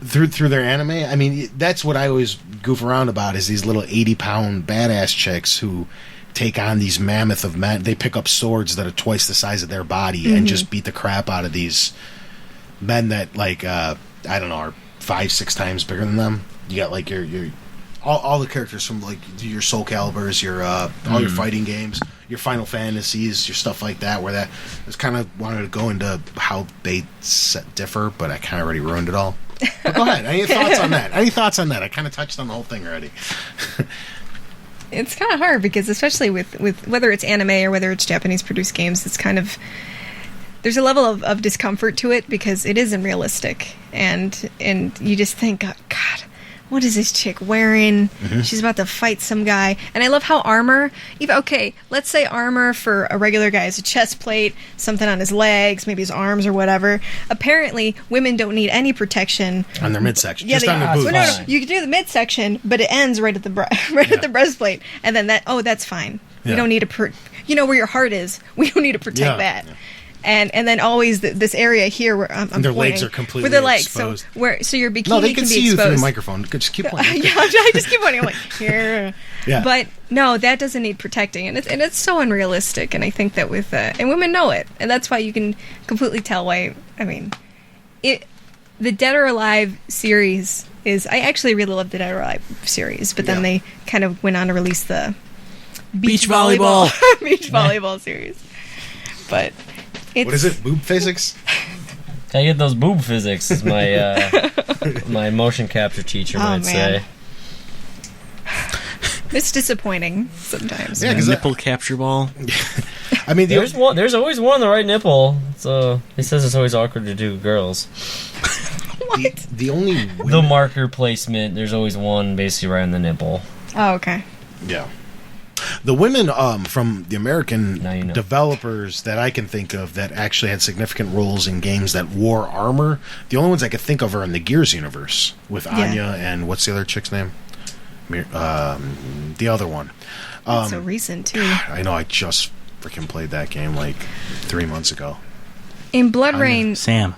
through their anime. I mean, that's what I always goof around about, is these little 80-pound badass chicks who take on these mammoth of men. They pick up swords that are twice the size of their body and just beat the crap out of these men that, like, I don't know, are 5-6 times bigger than them. You got like your all the characters from like your Soul Caliburs, your all your fighting games, your Final Fantasies, your stuff like that, where that I was kind of wanted to go into how they differ, but I kind of already ruined it all. But go ahead. Any thoughts on that? Any thoughts on that? I kind of touched on the whole thing already. It's kind of hard because, especially with whether it's anime or whether it's Japanese produced games, it's kind of, there's a level of discomfort to it because it isn't realistic, and you just think, oh, God, what is this chick wearing? She's about to fight some guy. And I love how armor, let's say armor for a regular guy is a chest plate, something on his legs, maybe his arms or whatever. Apparently, women don't need any protection On their midsection. Yeah, Just on their boots. No, you can do the midsection, but it ends right at the at the breastplate, and then that's fine. Yeah. We don't need to, where your heart is. We don't need to protect that. Yeah. And then always this area here where I'm their pointing, legs are completely where their legs, exposed. So your bikini No, they can be see you exposed. through the microphone. Just keep pointing. Yeah, I just keep pointing. I'm like, here. Yeah. But no, that doesn't need protecting, and it's so unrealistic. And I think that with and women know it, and that's why you can completely tell why. I mean, the Dead or Alive series is. I actually really love the Dead or Alive series, but then they kind of went on to release the Beach volleyball. beach volleyball series. But it's, What is it? Boob physics? I get those boob physics, as my my motion capture teacher might say. It's disappointing sometimes. Yeah, 'cause Nipple capture ball. I mean, There's always one on the right nipple. So he says it's always awkward to do girls. the only The marker placement, there's always one basically right on the nipple. Oh, okay. Yeah. The women from the American Now you know. developers that I can think of that actually had significant roles in games that wore armor, the only ones I could think of are in the Gears universe with Anya and what's the other chick's name? The other one. That's so recent too. I know, I just freaking played that game like 3 months ago. In Blood Rain, Sam.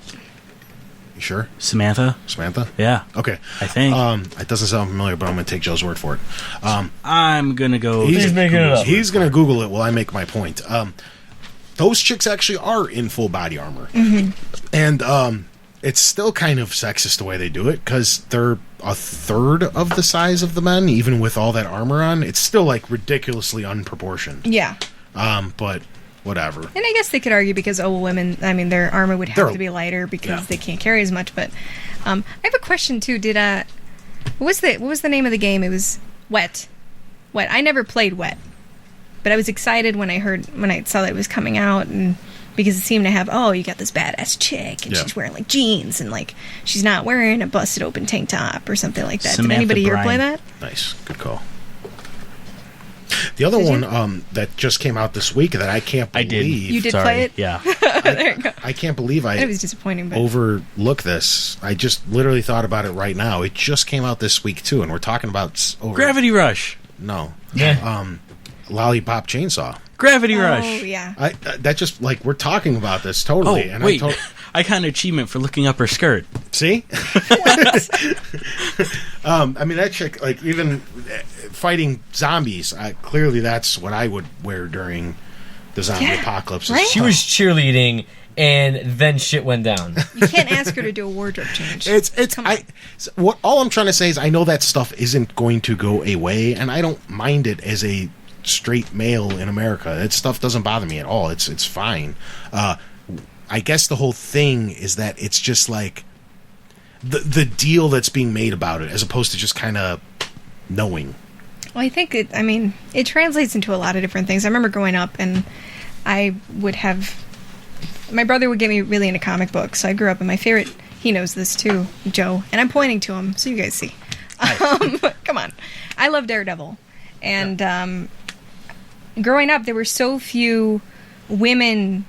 You sure? Samantha. Samantha? Yeah. Okay. I think. It doesn't sound familiar, but I'm going to take Joe's word for it. I'm going to go. He's making it up. He's going to Google it while I make my point. Those chicks actually are in full body armor. And it's still kind of sexist the way they do it, because they're a third of the size of the men, even with all that armor on. It's still like ridiculously unproportioned. yeah. But whatever. And I guess they could argue because women, I mean, their armor would have They're- to be lighter because yeah. they can't carry as much. But I have a question too. What was the name of the game? It was Wet. I never played Wet, but I was excited when I saw that it was coming out, and because it seemed to have, you got this badass chick and Yeah. she's wearing like jeans and like she's not wearing a busted open tank top or something like that. Samantha Did anybody here play Bryan. that? Nice. Good call. The other Did you? one that just came out this week that I can't I believe. did. You did Sorry. play it? Yeah. There you go. I can't believe It was disappointing, but overlook this. I just literally thought about it right now. It just came out this week too, and we're talking about Gravity Rush. No, Yeah. Lollipop Chainsaw. Gravity oh Rush. yeah. That just like we're talking about this totally. Oh, and wait. I got an achievement for looking up her skirt. See? I mean, that chick, like, even fighting zombies, clearly that's what I would wear during the zombie Yeah, apocalypse. right? She was cheerleading, and then shit went down. You can't ask her to do a wardrobe change. Come on. All I'm trying to say is I know that stuff isn't going to go away, and I don't mind it as a straight male in America. That stuff doesn't bother me at all. It's fine. I guess the whole thing is that it's just like the deal that's being made about it, as opposed to just kind of knowing. Well, I think it translates into a lot of different things. I remember growing up, and I would have my brother would get me really into comic books. So I grew up, and my favorite, he knows this too, Joe, and I'm pointing to him so you guys see. Come on, I love Daredevil, and growing up, there were so few women.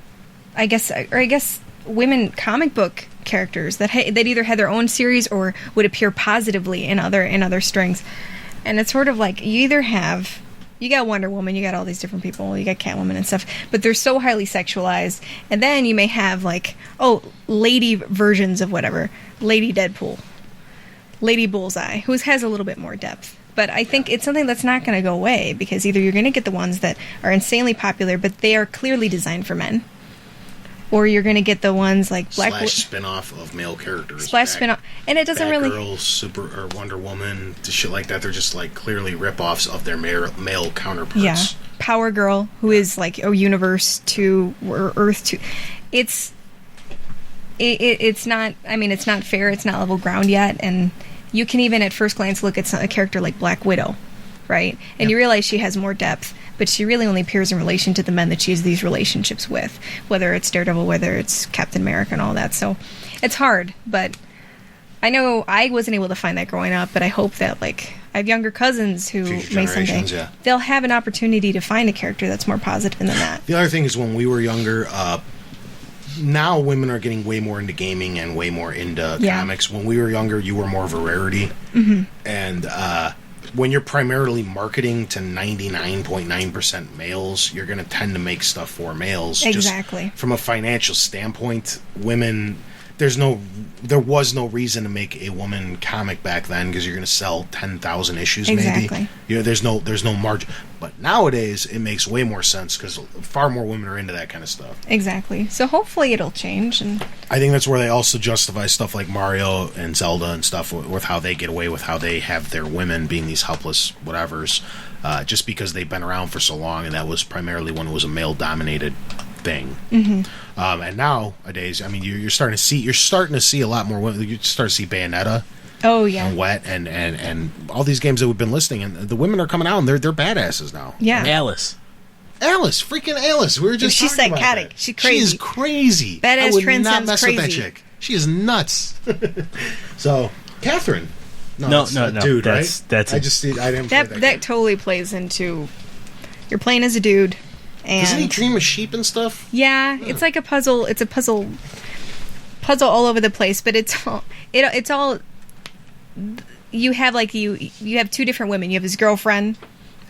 I guess women comic book characters that either had their own series or would appear positively in other strings. And it's sort of like you got Wonder Woman, you got all these different people, you got Catwoman and stuff, but they're so highly sexualized. And then you may have like, lady versions of whatever, Lady Deadpool, Lady Bullseye, who has a little bit more depth. But I think it's something that's not going to go away, because either you're going to get the ones that are insanely popular, but they are clearly designed for men, or you're going to get the ones like Slash spin-off of male characters. Spin-off. And it doesn't really... Batgirl, or Wonder Woman, to shit like that. They're just like clearly rip-offs of their male counterparts. Yeah. Power Girl, who is like a Universe 2 or Earth 2. It's not... it's not fair. It's not level ground yet. And you can even at first glance look at a character like Black Widow, right? And you realize she has more depth, but she really only appears in relation to the men that she has these relationships with, whether it's Daredevil, whether it's Captain America and all that. So it's hard, but I know I wasn't able to find that growing up, but I hope that, like, I have younger cousins who may someday, they'll have an opportunity to find a character that's more positive than that. The other thing is, when we were younger, now women are getting way more into gaming and way more into comics. When we were younger, you were more of a rarity. Mm-hmm. And when you're primarily marketing to 99.9% males, you're going to tend to make stuff for males. Exactly. Just from a financial standpoint, women... There was no reason to make a woman comic back then, because you're going to sell 10,000 issues maybe. There's no margin. But nowadays it makes way more sense, because far more women are into that kind of stuff. Exactly. So hopefully it'll change. And I think that's where they also justify stuff like Mario and Zelda and stuff with how they get away with how they have their women being these helpless whatevers, just because they've been around for so long, and that was primarily when it was a male-dominated thing. Mm-hmm. And nowadays, you're starting to see a lot more women. You start to see Bayonetta, and Wet, and all these games that we've been listing, and the women are coming out, and they're badasses now. Yeah, Alice, freaking Alice. We were just she's talking psychotic. About that. She's crazy. She is crazy. Badass I would transcends not mess crazy. with that chick. She is nuts. So, Catherine. No, dude, that's right? I didn't. That totally plays into you're playing as a dude. And doesn't he dream of sheep and stuff? Yeah, it's like a puzzle. It's a puzzle all over the place, but it's all. You have you have two different women. You have his girlfriend,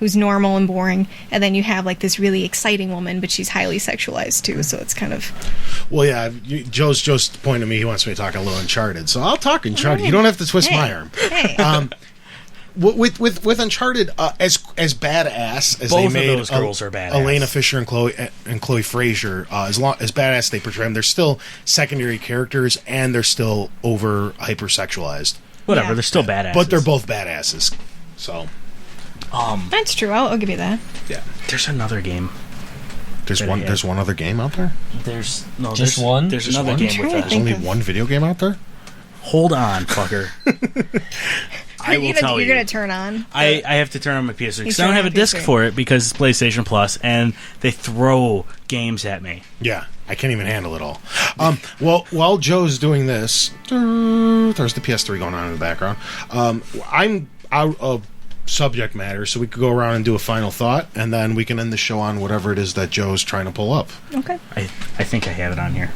who's normal and boring, and then you have like this really exciting woman, but she's highly sexualized too. So it's kind of. Well, yeah. Joe's pointing to me. He wants me to talk a little Uncharted, so I'll talk Uncharted. You don't have to twist my arm. Hey. With Uncharted, as badass as both they made of those girls are badass. Elena Fisher and Chloe Fraser, as badass they portray them, they're still secondary characters, and they're still over hypersexualized. Whatever, Yeah. they're still badasses. But they're both badasses. So, That's true. I'll give you that. yeah. There's another game. There's one other game out there. There's one? There's Just another one? game with Sure, that. There's only one video game out there. Hold on, fucker. I will tell you. You're gonna turn on. I have to turn on my PS3 because I don't turning have a on disc PS3. for it because it's PlayStation Plus, and they throw games at me. Yeah, I can't even handle it all. Well, while Joe's doing this, there's the PS3 going on in the background. I'm out of subject matter, so we could go around and do a final thought, and then we can end the show on whatever it is that Joe's trying to pull up. Okay. I think I have it on here.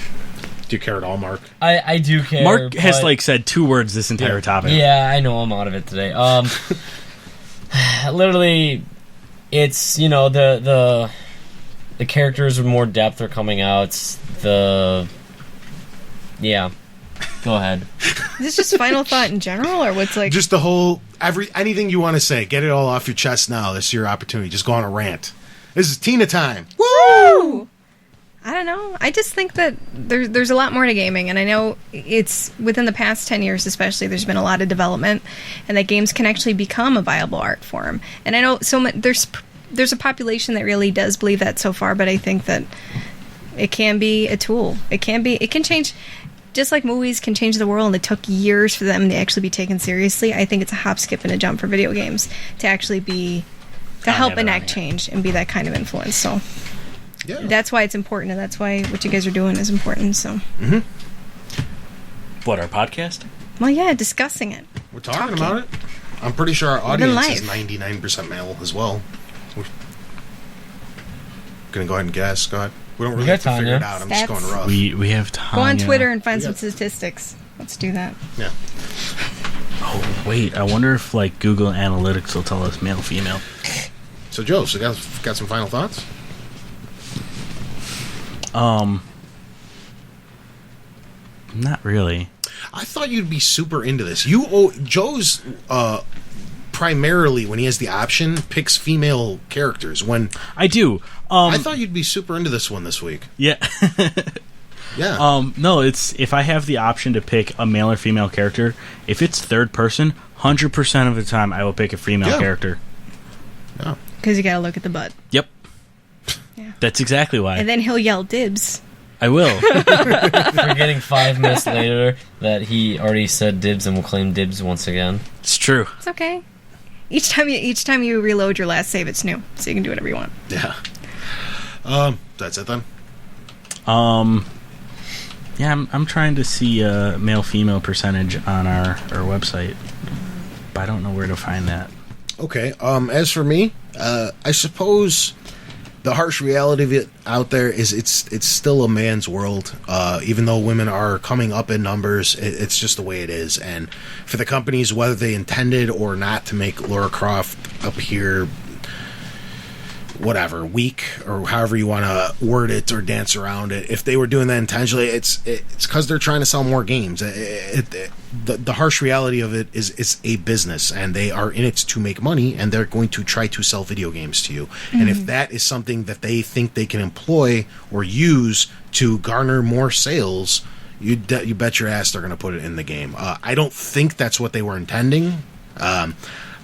Do you care at all, Mark? I do care. Mark has but- said 2 words this entire topic. Yeah, I know I'm out of it today. Literally, it's the characters with more depth are coming out. Yeah. Go ahead. Is this just final thought in general, or what's like? Just the whole anything you want to say. Get it all off your chest now. This is your opportunity. Just go on a rant. This is Tina time. Woo! I don't know. I just think that there's a lot more to gaming, and I know it's within the past 10 years especially, there's been a lot of development, and that games can actually become a viable art form. And I know there's a population that really does believe that so far, but I think that it can be a tool. It can change, just like movies can change the world, and it took years for them to actually be taken seriously. I think it's a hop, skip, and a jump for video games to actually help enact change and be that kind of influence. So. Yeah. That's why it's important, and that's why what you guys are doing is important. So, What, our podcast? well, yeah, discussing it. We're talking about it. I'm pretty sure our Living audience is life. 99% male as well. We're gonna go ahead and guess. Go ahead. We don't really got have to figure Tanya. it out. I'm just Stats. going rough. We have time. Go on Twitter and find some statistics. Let's do that. Yeah. Oh, wait. I wonder if Google Analytics will tell us male, female. So, Joe, got some final thoughts? Not really. I thought you'd be super into this. Joe's primarily, when he has the option, picks female characters. When I do. I thought you'd be super into this one this week. Yeah. Yeah. No, it's if I have the option to pick a male or female character, if it's third person, 100% of the time I will pick a female character. Yeah. Because you gotta look at the butt. Yep. Yeah. That's exactly why. And then he'll yell dibs. I will. Forgetting 5 minutes later that he already said dibs and will claim dibs once again. It's true. It's okay. Each time you reload your last save, it's new, so you can do whatever you want. Yeah. That's it then. Yeah, I'm trying to see a male-female percentage on our website, but I don't know where to find that. Okay. As for me, I suppose the harsh reality of it out there is it's still a man's world. Even though women are coming up in numbers, it's just the way it is. And for the companies, whether they intended or not to make Lara Croft appear whatever, weak, or however you want to word it or dance around it, if they were doing that intentionally, it's because they're trying to sell more games. The harsh reality of it is it's a business, and they are in it to make money, and they're going to try to sell video games to you. Mm-hmm. And if that is something that they think they can employ or use to garner more sales, you bet your ass they're going to put it in the game. I don't think that's what they were intending.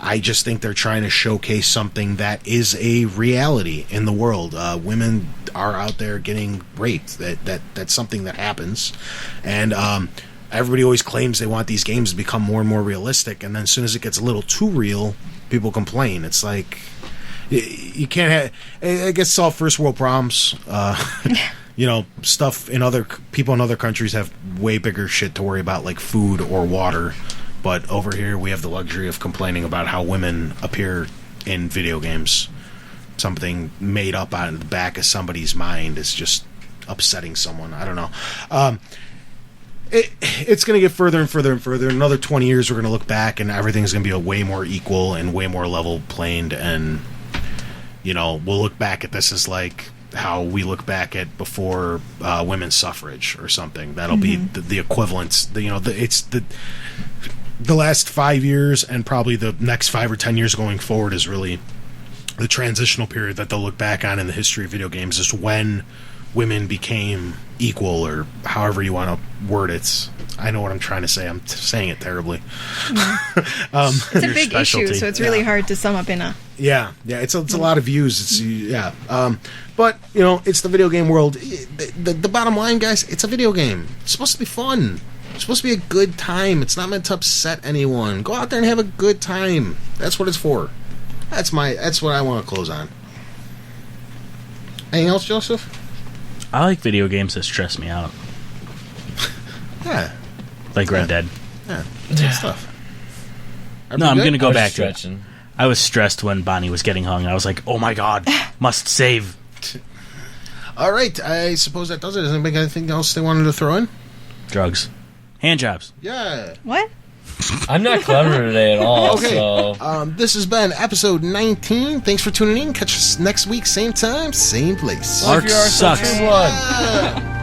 I just think they're trying to showcase something that is a reality in the world. Women are out there getting raped. That's something that happens. And everybody always claims they want these games to become more and more realistic, and then as soon as it gets a little too real, people complain. It's like, you can't have... I guess it's all first world problems. Stuff people in other countries have way bigger shit to worry about, like food or water. But over here, we have the luxury of complaining about how women appear in video games. Something made up out of the back of somebody's mind is just upsetting someone. I don't know. It's going to get further and further and further. In another 20 years, we're going to look back, and everything's going to be a way more equal and way more level planed. And, we'll look back at this as like how we look back at before women's suffrage or something. That'll be the equivalence. It's the last 5 years, and probably the next 5 or 10 years going forward, is really the transitional period that they'll look back on in the history of video games, is when women became equal, or however you want to word it. I know what I'm trying to say. I'm saying it terribly. It's a big specialty. issue, so it's really hard to sum up in a... Yeah, it's a lot of views. But it's the video game world. The bottom line, guys, it's a video game. It's supposed to be fun. It's supposed to be a good time. It's not meant to upset anyone. Go out there and have a good time. That's what it's for. That's what I want to close on. Anything else, Joseph? I like video games that stress me out, Yeah. like Red Dead. Yeah. Good stuff. No, I'm good? going to go I was back to it. stretching. I was stressed when Bonnie was getting hung. I was like, oh my god, must save. All right, I suppose that does it. Does anybody got anything else they wanted to throw in? Drugs. Hand jobs. Yeah. What? I'm not clever today at all. Okay. So This has been episode 19. Thanks for tuning in. Catch us next week, same time, same place. Well, if Ark you are so sucks. True Blood. Yeah.